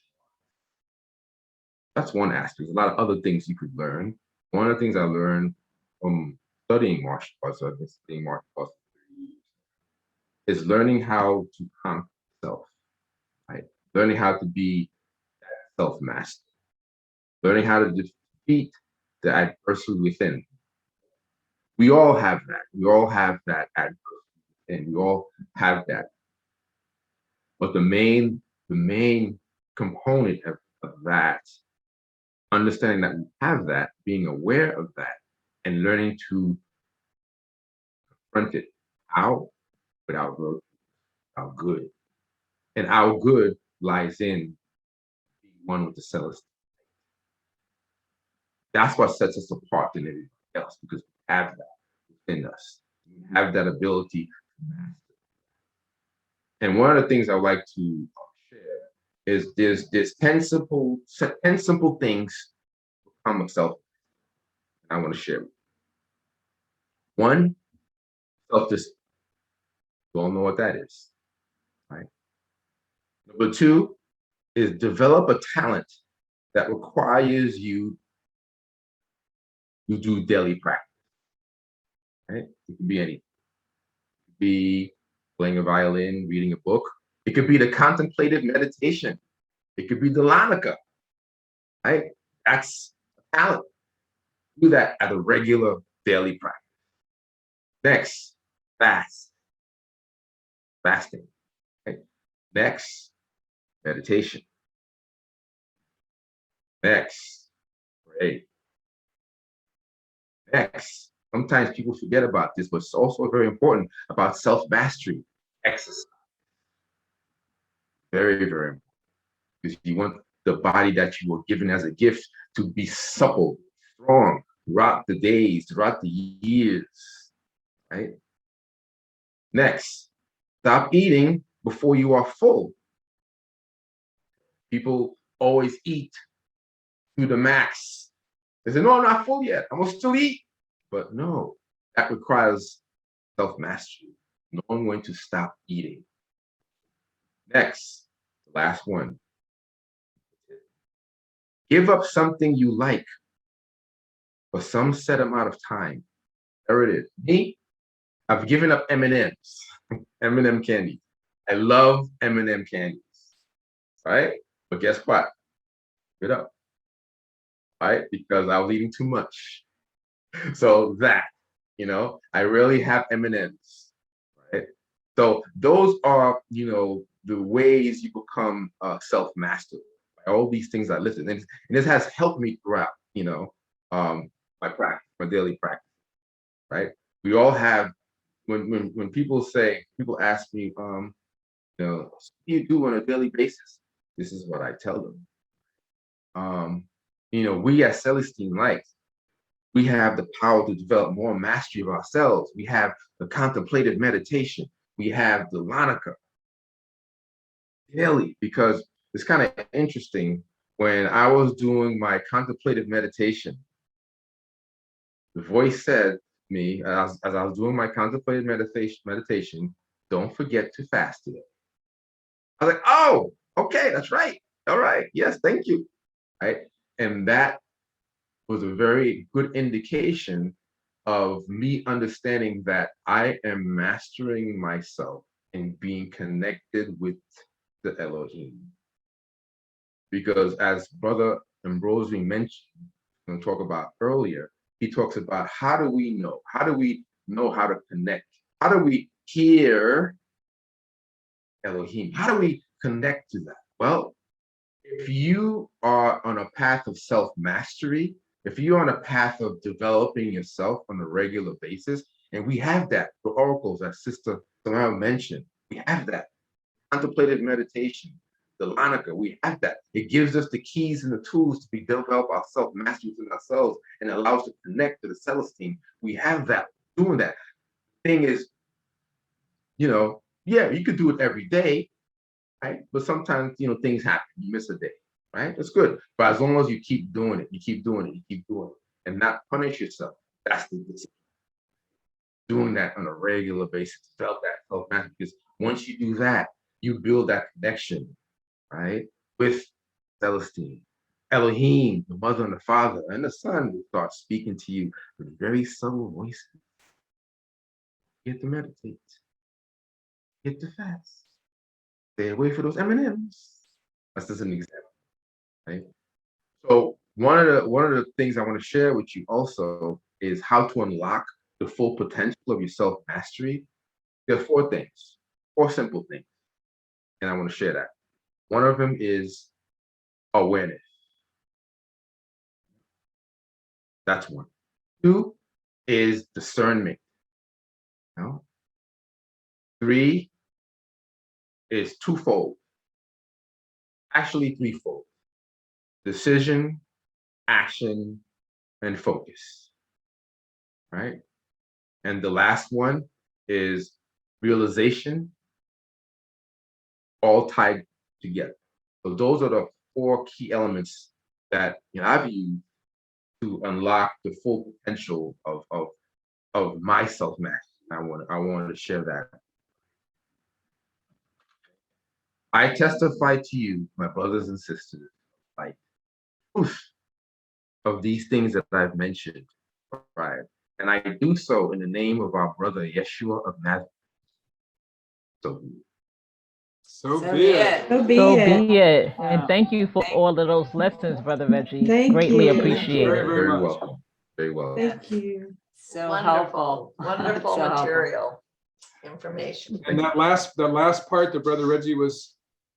That's one aspect. There's a lot of other things you could learn. One of the things I learned from studying martial arts, I've been studying martial arts for 3 years, is learning how to conquer self, right? Learning how to be self-master, learning how to defeat the adversary within. We all have that. We all have that adversary within. We all have that. But the main component of that, understanding that we have that, being aware of that, and learning to confront it. How? Without virtue, our good. And our good lies in being one with the Celestine. That's what sets us apart than everybody else, because we have that within us. We have that ability to master. And one of the things I like to share is there's 10 simple things to become a self. I want to share. One, self-discipline. You all know what that is, right? Number two is develop a talent that requires you to do daily practice, right? It could be anything. It could be playing a violin, reading a book. It could be the contemplative meditation. It could be the Lanaka, right? That's a talent. Do that at a regular daily practice. Next, fasting. Right? Next, meditation. Next, pray. Next, sometimes people forget about this, but it's also very important, about self-mastery, exercise. Very, very important. Because you want the body that you were given as a gift to be supple, strong throughout the days, throughout the years, right? Next, stop eating before you are full. People always eat to the max. They say, no, I'm not full yet. I'm gonna still eat. But no, that requires self-mastery, knowing when to stop eating. Next, the last one. Give up something you like for some set amount of time. There it is. Me, I've given up M&Ms, M&M candy. I love M&M candies, right? But guess what? Give it up, right? Because I was eating too much. So that, I really have M&Ms, right? So those are, the ways you become self-master. All these things I listed, and this has helped me throughout, my practice, my daily practice, right? We all have, when people ask me, what do you do on a daily basis? This is what I tell them. We at Celestine Light, we have the power to develop more mastery of ourselves. We have the contemplative meditation. We have the Lanaka daily, because it's kind of interesting. When I was doing my contemplative meditation, the voice said to me, as I was doing my contemplative meditation, don't forget to fast today. I was like, oh, okay, that's right. All right, yes, thank you. Right. And that was a very good indication of me understanding that I am mastering myself and being connected with the Elohim. Because as Brother Embrosewyn mentioned and talked about earlier, he talks about how do we know? How do we know how to connect? How do we hear Elohim? How do we connect to that? Well, if you are on a path of self-mastery, if you're on a path of developing yourself on a regular basis, and we have that, the oracles that Sister Sumara mentioned, we have that. Contemplative meditation, the Lanaka, we have that. It gives us the keys and the tools to develop our self-mastery within ourselves and allows us to connect to the Celestine. We have that, doing that. Thing is, you could do it every day, right? But sometimes, things happen. You miss a day, right? That's good. But as long as you keep doing it, you keep doing it, and not punish yourself, that's the discipline. Doing that on a regular basis, develop that self-mastery, because once you do that, you build that connection, right, with Celestine. Elohim, the mother and the father, and the son will start speaking to you with very subtle voices. Get to meditate. Get to fast. Stay away from those M&Ms. That's just an example, right? So one of the things I want to share with you also is how to unlock the full potential of your self-mastery. There are four simple things, and I want to share that. One of them is awareness. That's one. Two is discernment. Three is twofold. Actually, threefold. Decision, action, and focus. Right? And the last one is realization, all tied together. So those are the four key elements that I've used to unlock the full potential of my self-mastery. I wanted to share that. I testify to you, my brothers and sisters, like proof of these things that I've mentioned, right? And I do so in the name of our brother Yeshua of Nazareth. So be it. So be So it. be it. Wow. And thank you for all of those lessons, Brother Reggie. Thank Greatly you. appreciate Very, it. very Very much. welcome. Very welcome. Thank you. So Wonderful, helpful. wonderful So helpful. material, information. And that last part that Brother Reggie was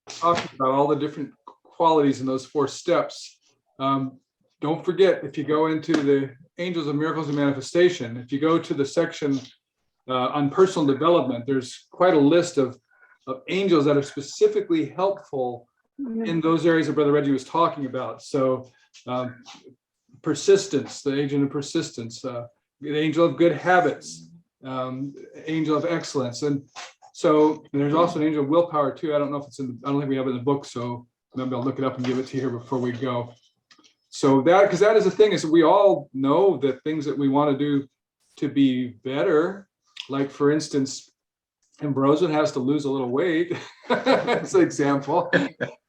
talking about, all the different qualities in those 4 steps. Don't forget, if you go into the Angels of Miracles and Manifestation, if you go to the section on personal development, there's quite a list of angels that are specifically helpful in those areas that Brother Reggie was talking about. So persistence, the agent of persistence, the angel of good habits, angel of excellence. And so there's also an angel of willpower too. I don't know if it's in, I don't think we have it in the book. So maybe I'll look it up and give it to you here before we go. So that, because that is the thing, is we all know that things that we want to do to be better, like for instance, Embrosewyn has to lose a little weight, as an example.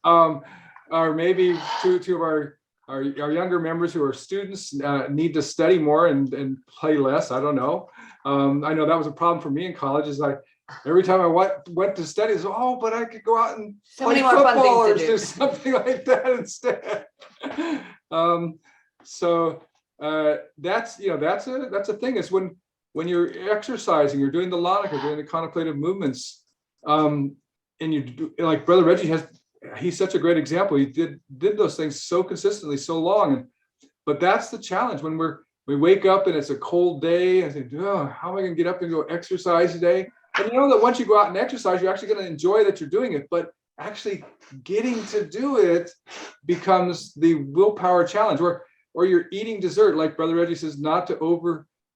Or maybe two of our younger members who are students need to study more and play less. I don't know. I know that was a problem for me in college. Is like every time I went to study, it's, oh, but I could go out and So play many more fun football or things to do do. something like that instead. That's that's a thing. Is when you're exercising, you're doing the Lanaka, doing the contemplative movements, and you do, like Brother Reggie he's such a great example. He did those things so consistently, so long. But that's the challenge when we wake up and it's a cold day and think, oh, how am I going to get up and go exercise today? And you know that once you go out and exercise, you're actually going to enjoy that you're doing it. But actually getting to do it becomes the willpower challenge. Or you're eating dessert, like Brother Reggie says, not to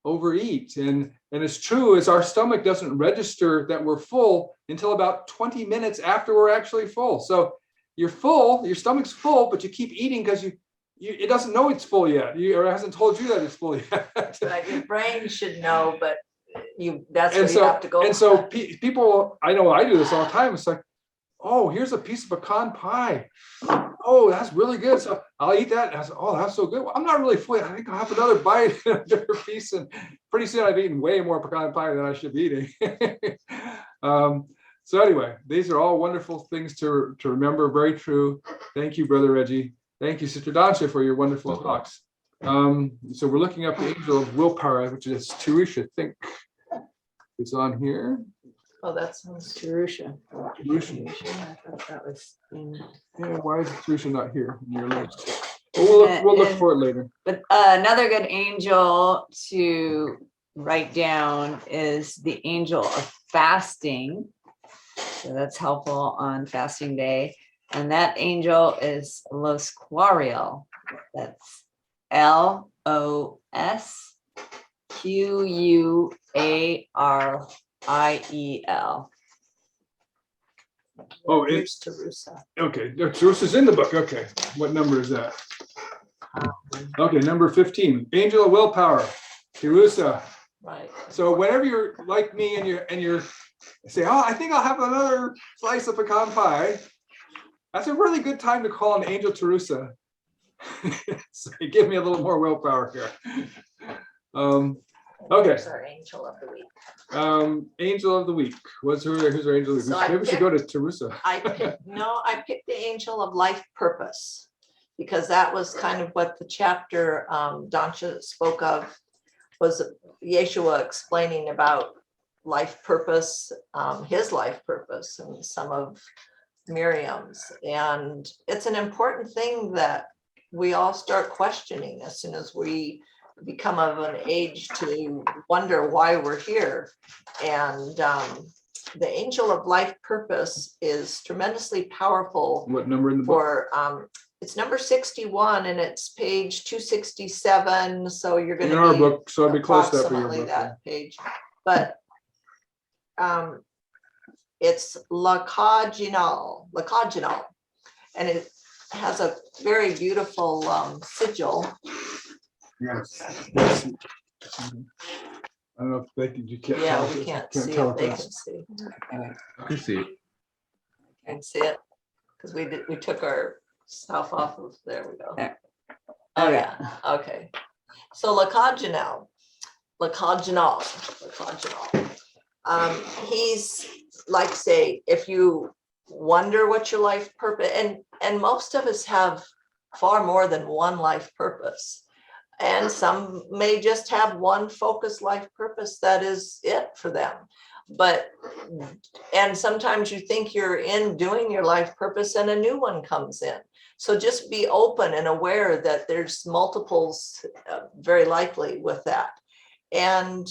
overeat. And it's true, is our stomach doesn't register that we're full until about 20 minutes after we're actually full. So you're full, your stomach's full, but you keep eating because it doesn't know it's full yet. Or it hasn't told you that it's full yet. Right, your brain should know, but that's where And you have to go. so people, I know I do this all the time. It's like, oh, here's a piece of pecan pie. Oh, that's really good. So I'll eat that. And I said, oh, that's so good. Well, I'm not really full. I think I'll have another bite, another piece. And pretty soon I've eaten way more pecan pie than I should be eating. So anyway, these are all wonderful things to remember. Very true. Thank you, Brother Reggie. Thank you, Sister Dansha, for your wonderful talks. So we're looking up the angel of willpower, which is Terusha, I think. It's on here. Oh, that sounds Terusha. Terusha. I thought that was in. Yeah, why is Terusha not here in your list? Well, we'll look for it later. But another good angel to write down is the angel of fasting. So that's helpful on fasting day. And that angel is Losquariel. That's Losquariel. Oh, Here's Terusha. Okay, Terusha's in the book. Okay, what number is that? Okay, number 15. Angel of willpower, Terusha. Right. So whenever you're like me and you're say, oh, I think I'll have another slice of pecan pie. That's a really good time to call on Angel Terusha. So give me a little more willpower here. Okay. Here's our angel of the week. Angel of the week. Who's our angel of the week? So Maybe we should go to Terusha. I picked the angel of life purpose, because that was kind of what the chapter Dansha spoke of, was Yeshua explaining about life purpose, his life purpose, and some of Miriam's. And it's an important thing that we all start questioning as soon as we become of an age to wonder why we're here. And the angel of life purpose is tremendously powerful. What number in the book? For it's number 61 and it's page 267. So you're going to In our book, so I'd be close to that for your approximately book. that page. But it's lacaginal, and it has a very beautiful sigil. Yes. I don't know if they can, you can't. Yeah, tell we us. can't see tell it. They us. can see. I can see it. Can see it because we took our stuff off of. There we go. There. Oh yeah. Okay. So lacaginal. He's like, say, if you wonder what your life purpose, and most of us have far more than one life purpose, and some may just have one focused life purpose that is it for them. And sometimes you think you're in doing your life purpose and a new one comes in. So just be open and aware that there's multiples, very likely with that. And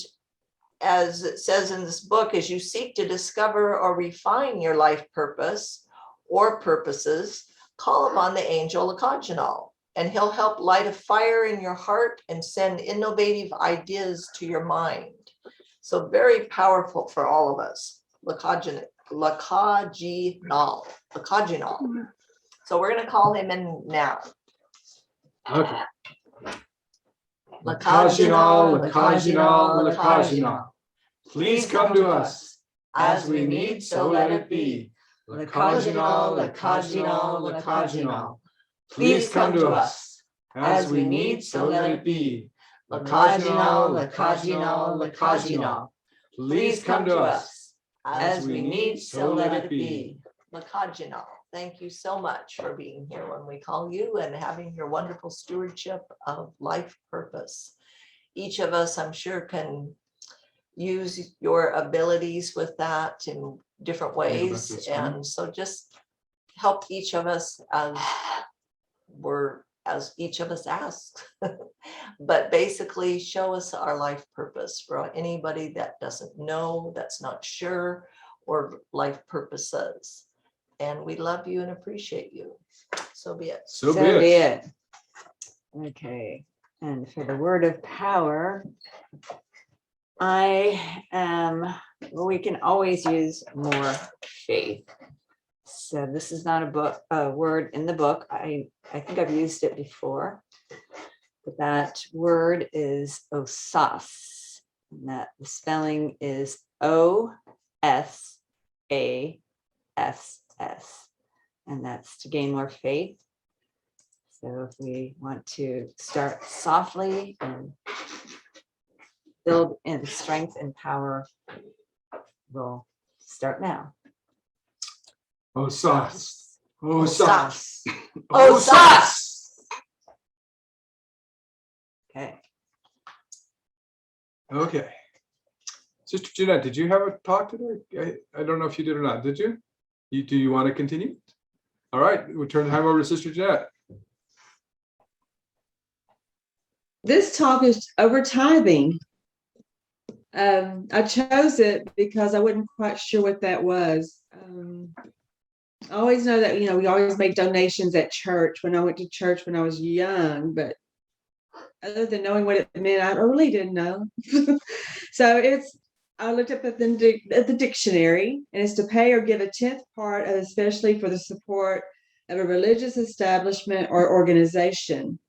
as it says in this book, as you seek to discover or refine your life purpose, or purposes, call upon the angel Lakajanal, and he'll help light a fire in your heart and send innovative ideas to your mind. So very powerful for all of us. Lakajanal. So we're going to call him in now. Okay. Lakajanal, Lakajanal, Lakajanal. Please come to us. As we need, so let it be. Lakajanal, Lakajanal, Lakajanal. Please come to us. As we need, so let it be. Lakajanal, Lakajanal, Lakajanal. Please come to us. As we need, so let it be. Lakajanal. Thank you so much for being here when we call you and having your wonderful stewardship of life purpose. Each of us, I'm sure, can use your abilities with that in different ways. And so just help each of us as each of us asks. But basically show us our life purpose for anybody that doesn't know, that's not sure, or life purposes. And we love you and appreciate you. So be it. So be it. Okay. And for the word of power, we can always use more faith. So this is not a word in the book. I think I've used it before. But that word is osas. And that the spelling is OSASS. And that's to gain more faith. So if we want to start softly and build in strength and power, we'll start now. Osas. Osas. Osas. Osas. Okay. Okay. Sister Jeanette, did you have a talk today? I don't know if you did or not. Did you? Do you want to continue? All right, we'll turn the time over to Sister Jeanette. This talk is over tithing. I chose it because I wasn't quite sure what that was. I always know that, we always make donations at church when I went to church when I was young, but other than knowing what it meant, I really didn't know. So I looked up at the dictionary, and it's to pay or give a 10th part of, especially for the support of a religious establishment or organization.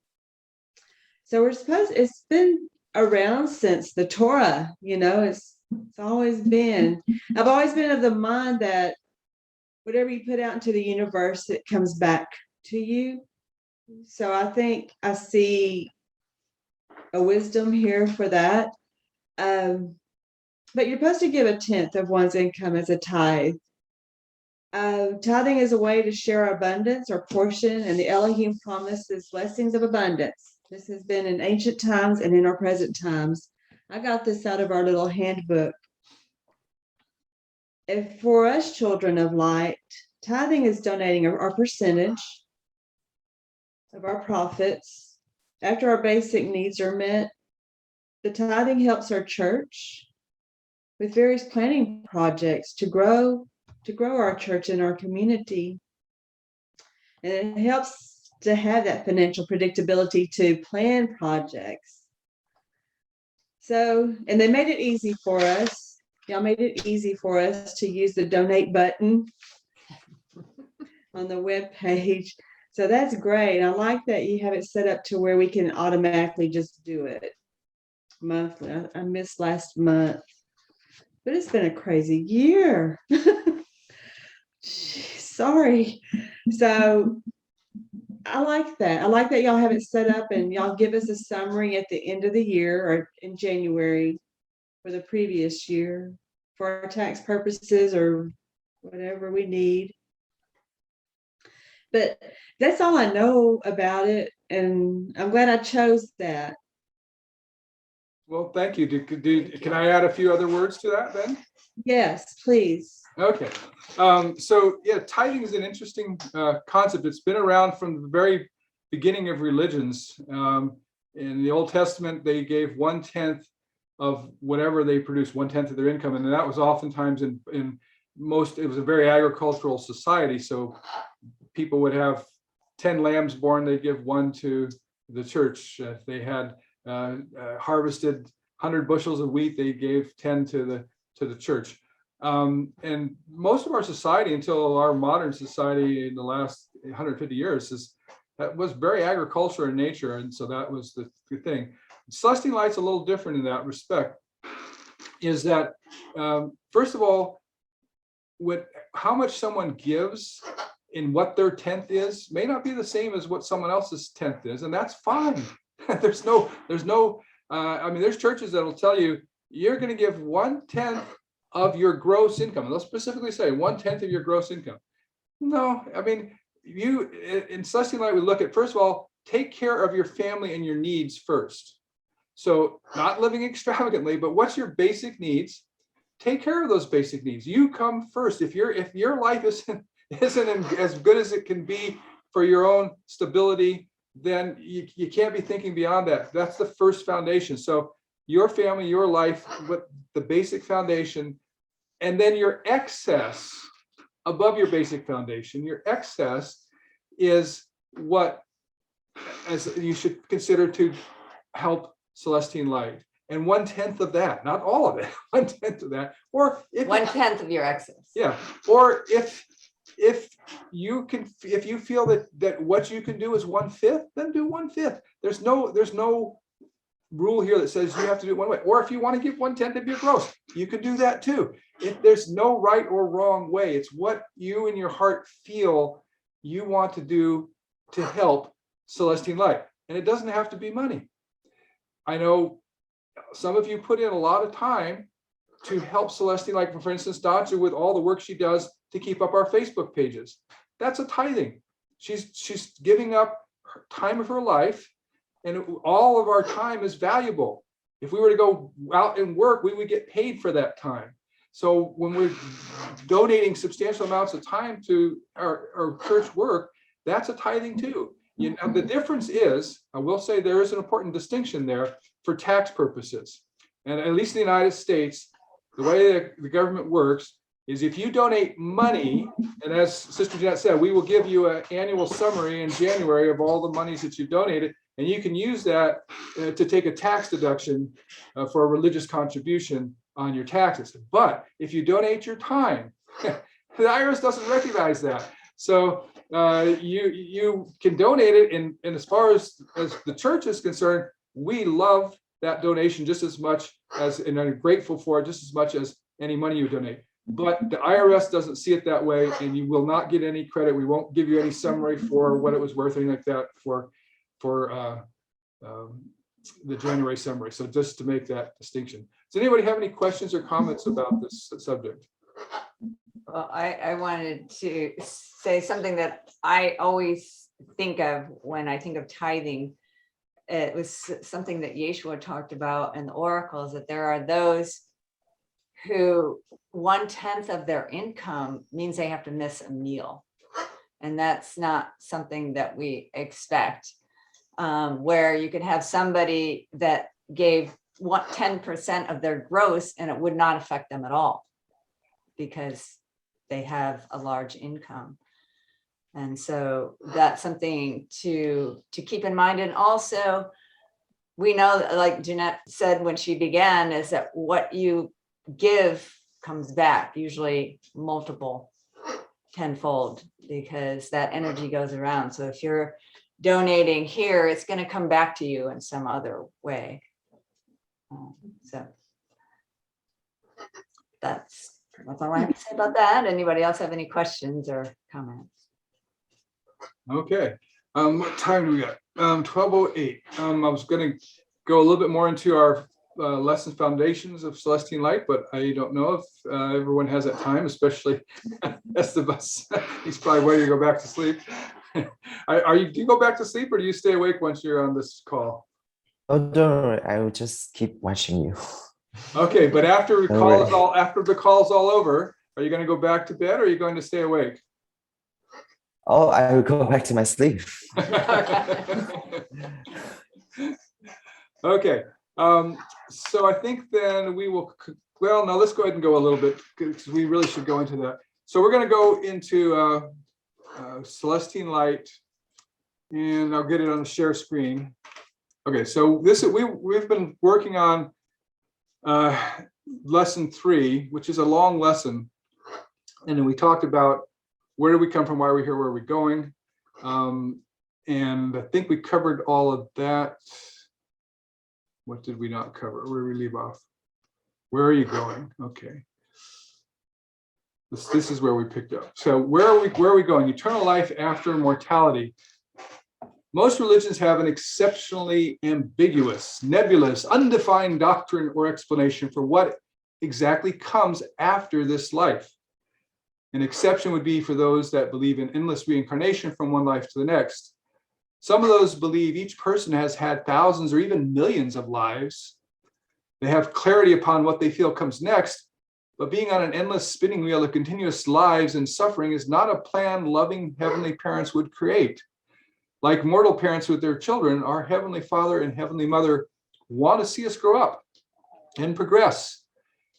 So it's been around since the Torah, it's always been. I've always been of the mind that whatever you put out into the universe, it comes back to you. So I think I see a wisdom here for that. But you're supposed to give a 10th of one's income as a tithe. Tithing is a way to share abundance or portion, and the Elohim promises blessings of abundance. This has been in ancient times and in our present times. I got this out of our little handbook. If for us children of light, tithing is donating our percentage of our profits after our basic needs are met. The tithing helps our church with various planning projects to grow our church and our community. And it helps to have that financial predictability to plan projects. So, and they made it easy for us. Y'all made it easy for us to use the donate button on the web page. So that's great. I like that you have it set up to where we can automatically just do it monthly. I missed last month, but it's been a crazy year. Sorry. So I like that. I like that y'all have it set up and y'all give us a summary at the end of the year or in January for the previous year for our tax purposes or whatever we need. But that's all I know about it, and I'm glad I chose that. Well, thank you. Can I add a few other words to that then? Yes, please. Okay. So yeah, tithing is an interesting concept. It's been around from the very beginning of religions. In the Old Testament, they gave 1/10 of whatever they produced, 1/10 of their income, and that was oftentimes in it was a very agricultural society. So people would have 10 lambs born, they give one to the church. If they had harvested 100 bushels of wheat, they gave 10 to the church. And most of our society, until our modern society in the last 150 years, that was very agricultural in nature. And so that was the thing. Celestine Light's a little different in that respect, is that, first of all, how much someone gives in what their tenth is may not be the same as what someone else's tenth is, and that's fine. there's no I mean, there's churches that'll tell you you're going to give 1/10 of your gross income, and they'll specifically say 1/10 of your gross income. No, I mean, you in Celestine Light, we look at, first of all, take care of your family and your needs first. So not living extravagantly, but what's your basic needs? Take care of those basic needs. You come first. If your life isn't as good as it can be for your own stability, then you can't be thinking beyond that. That's the first foundation. So your family, your life, what the basic foundation, and then your excess above your basic foundation. Your excess is what as you should consider to help Celestine Light. And 1/10 of that, not all of it, 1/10 of that, or if 1/10 of your excess. yeah, or if you feel that what you can do is 1/5, then do 1/5. There's no rule here that says you have to do it one way. Or if you want to give 1/10 of your gross, you can do that too. There's no right or wrong way. It's what you in your heart feel you want to do to help Celestine Light. And it doesn't have to be money. I know some of you put in a lot of time to help Celestine, like for instance, Dodger, with all the work she does to keep up our Facebook pages. That's a tithing. She's giving up time of her life, and all of our time is valuable. If we were to go out and work, we would get paid for that time. So when we're donating substantial amounts of time to our church work, that's a tithing too. You know, the difference is, I will say there is an important distinction there for tax purposes. And at least in the United States, the way the government works is if you donate money, and as Sister Jeanette said, we will give you an annual summary in January of all the monies that you donated, and you can use that to take a tax deduction for a religious contribution on your taxes. But if you donate your time, the IRS doesn't recognize that. So you can donate it, and as far as the church is concerned, we love that donation just as much as, and are grateful for it just as much as any money you donate. But the IRS doesn't see it that way, and you will not get any credit. We won't give you any summary for what it was worth, anything like that for the January summary. So just to make that distinction. Does anybody have any questions or comments about this subject? Well, I wanted to say something that I always think of when I think of tithing. It was something that Yeshua talked about in the oracles, that there are those who 1/10 of their income means they have to miss a meal. And that's not something that we expect, where you could have somebody that gave 10% of their gross and it would not affect them at all because they have a large income. And so that's something to keep in mind. And also, we know that, like Jeanette said when she began, is that what you give comes back, usually multiple, tenfold, because that energy goes around. So if you're donating here, it's going to come back to you in some other way. So that's all I have to say about that. Anybody else have any questions or comments? Okay. What time do we got? 12:08. I was going to go a little bit more into our lessons, Foundations of Celestine Light, but I don't know if everyone has that time, especially Esteban. He's probably ready to go back to sleep. Do you go back to sleep, or do you stay awake once you're on this call? Oh, don't worry. I will just keep watching you. Okay, but after the call is all over, are you going to go back to bed, or are you going to stay awake? Oh, I will go back to my sleep. Okay. So I think then we will Well, now let's go ahead and go a little bit because we really should go into that. So we're going to go into Celestine Light, and I'll get it on the share screen. Okay, so this we've been working on lesson 3, which is a long lesson, and then we talked about where do we come from, why are we here, where are we going, and I think we covered all of that. What did we not cover? Where did we leave off? Where are you going? Okay. This is where we picked up. So where are we going? Eternal life after mortality. Most religions have an exceptionally ambiguous, nebulous, undefined doctrine or explanation for what exactly comes after this life. An exception would be for those that believe in endless reincarnation from one life to the next. Some of those believe each person has had thousands or even millions of lives. They have clarity upon what they feel comes next, but being on an endless spinning wheel of continuous lives and suffering is not a plan loving heavenly parents would create. Like mortal parents with their children, our Heavenly Father and Heavenly Mother want to see us grow up and progress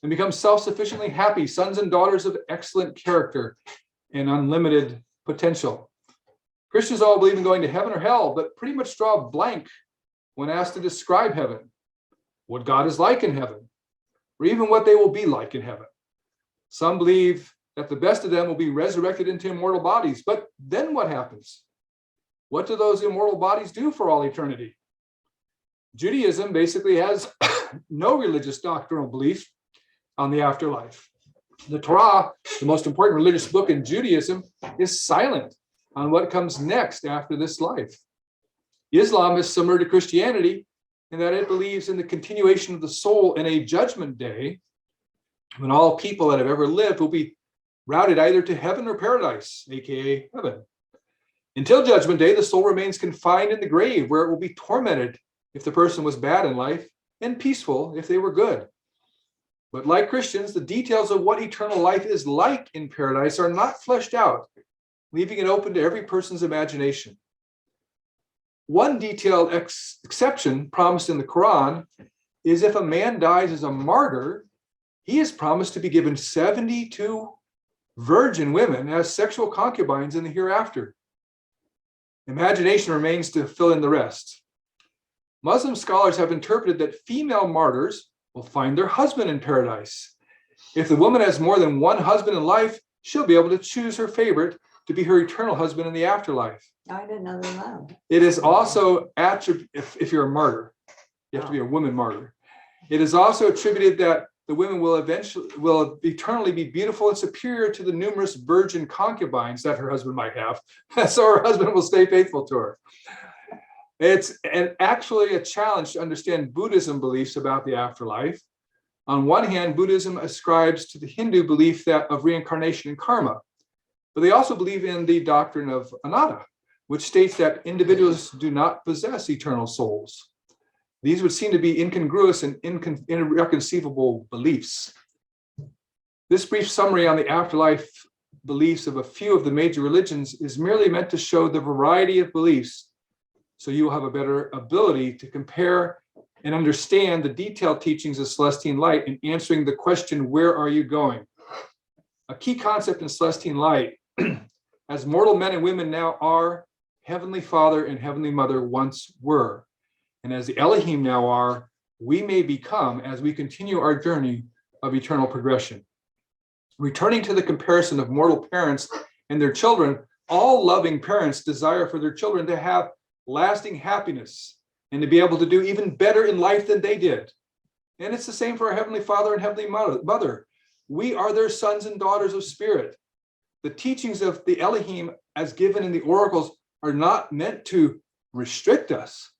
and become self-sufficiently happy sons and daughters of excellent character and unlimited potential. Christians all believe in going to heaven or hell, but pretty much draw a blank when asked to describe heaven, what God is like in heaven, or even what they will be like in heaven. Some believe that the best of them will be resurrected into immortal bodies, but then what happens? What do those immortal bodies do for all eternity? Judaism basically has no religious doctrinal belief on the afterlife. The Torah, the most important religious book in Judaism, is silent on what comes next after this life. Islam is similar to Christianity in that it believes in the continuation of the soul in a judgment day when all people that have ever lived will be routed either to heaven or paradise, aka heaven. Until judgment day, the soul remains confined in the grave where it will be tormented if the person was bad in life and peaceful if they were good. But like Christians, the details of what eternal life is like in paradise are not fleshed out, leaving it open to every person's imagination. One detailed exception promised in the Quran is if a man dies as a martyr, he is promised to be given 72 virgin women as sexual concubines in the hereafter. Imagination remains to fill in the rest. Muslim scholars have interpreted that female martyrs will find their husband in paradise. If the woman has more than one husband in life, she'll be able to choose her favorite to be her eternal husband in the afterlife. I didn't know they allowed. It is also if you're a martyr, you have to be a woman martyr. It is also attributed that the women will eternally be beautiful and superior to the numerous virgin concubines that her husband might have. So her husband will stay faithful to her. It's actually a challenge to understand Buddhism beliefs about the afterlife. On one hand, Buddhism ascribes to the Hindu belief of reincarnation and karma, but they also believe in the doctrine of anatta, which states that individuals do not possess eternal souls. These would seem to be incongruous and irreconcilable beliefs. This brief summary on the afterlife beliefs of a few of the major religions is merely meant to show the variety of beliefs, so you will have a better ability to compare and understand the detailed teachings of Celestine Light in answering the question, where are you going? A key concept in Celestine Light, as mortal men and women now are, Heavenly Father and Heavenly Mother once were. And as the Elohim now are, we may become as we continue our journey of eternal progression. Returning to the comparison of mortal parents and their children, all loving parents desire for their children to have lasting happiness and to be able to do even better in life than they did. And it's the same for our Heavenly Father and Heavenly Mother. We are their sons and daughters of spirit. The teachings of the Elohim as given in the oracles are not meant to restrict us,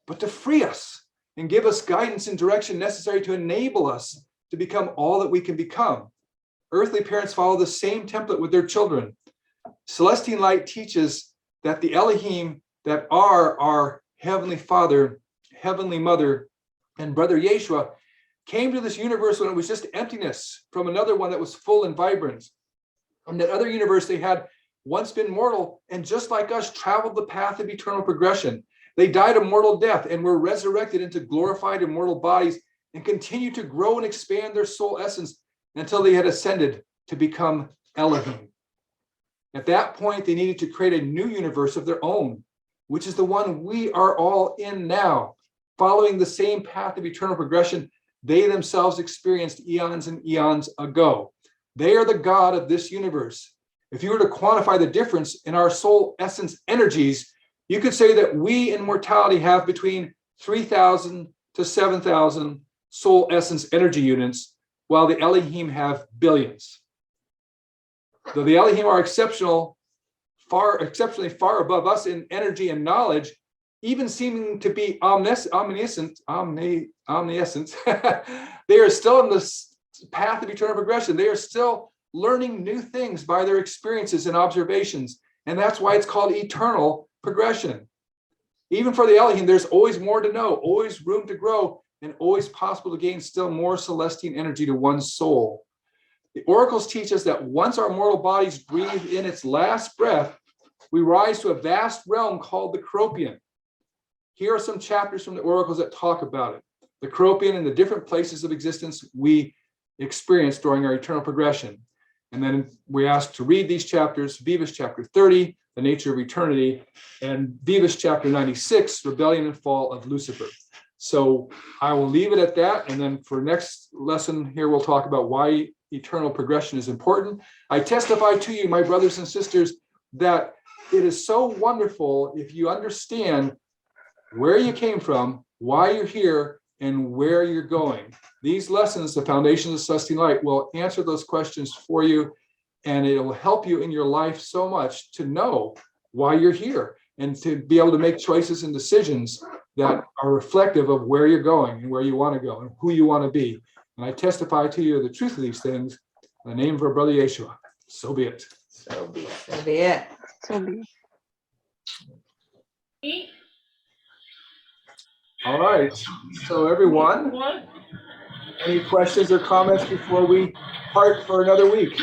but to free us and give us guidance and direction necessary to enable us to become all that we can become. Earthly parents follow the same template with their children. Celestine Light teaches that the Elohim that are our Heavenly Father, Heavenly Mother, and Brother Yeshua came to this universe when it was just emptiness from another one that was full and vibrant. In that other universe, they had once been mortal and just like us traveled the path of eternal progression. They died a mortal death and were resurrected into glorified immortal bodies and continue to grow and expand their soul essence until they had ascended to become Elohim. At that point, they needed to create a new universe of their own, which is the one we are all in now, following the same path of eternal progression they themselves experienced eons and eons ago. They are the God of this universe. If you were to quantify the difference in our soul essence energies, you could say that we in mortality have between 3,000 to 7,000 soul essence energy units, while the Elohim have billions. Though the Elohim are exceptionally far above us in energy and knowledge, even seeming to be omniscient, they are still in the path of eternal progression. They are still learning new things by their experiences and observations. And that's why it's called eternal progression. Even for the Elohim, there's always more to know, always room to grow, and always possible to gain still more Celestine energy to one's soul. The oracles teach us that once our mortal bodies breathe in its last breath, we rise to a vast realm called the Cropian. Here are some chapters from the oracles that talk about it. The Cropian and the different places of existence we experience during our eternal progression. And then we ask to read these chapters: Vivas chapter 30, the nature of eternity, and Vivas chapter 96, rebellion and fall of Lucifer. So I will leave it at that. And then for next lesson here, we'll talk about why eternal progression is important. I testify to you, my brothers and sisters, that it is so wonderful if you understand where you came from, why you're here, and where you're going. These lessons, the Foundations of Celestine Light, will answer those questions for you, and it will help you in your life so much to know why you're here and to be able to make choices and decisions that are reflective of where you're going and where you want to go and who you want to be. And I testify to you the truth of these things in the name of our brother Yeshua. So be it. So be it. So be it. So be it. All right. So everyone, any questions or comments before we part for another week?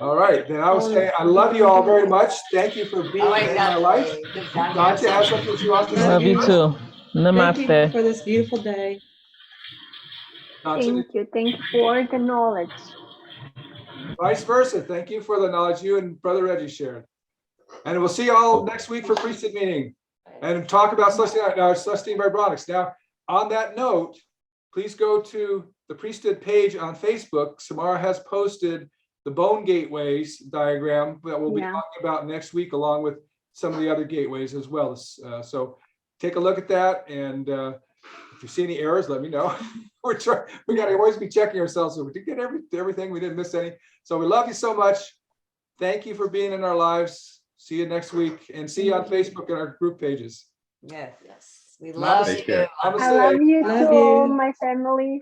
All right. Then I will say I love you all very much. Thank you for being in my life. Gotcha. Have something you want to say? Love you too. Thank you Namaste. for this beautiful day. Gotcha. Thank you for the knowledge. Vice versa. Thank you for the knowledge you and Brother Reggie shared. And we'll see you all next week for priesthood meeting and talk about Celestine Vibronics. Now, on that note, please go to the priesthood page on Facebook. Sumara has posted the bone gateways diagram that we'll be talking about next week, along with some of the other gateways as well. So take a look at that, and if you see any errors, let me know. We got to always be checking ourselves so we did get everything. We didn't miss any. So we love you so much. Thank you for being in our lives. See you next week, and see you on Facebook and our group pages. Yes. Yes. We love Take you. care. I love you Love too, you. my family.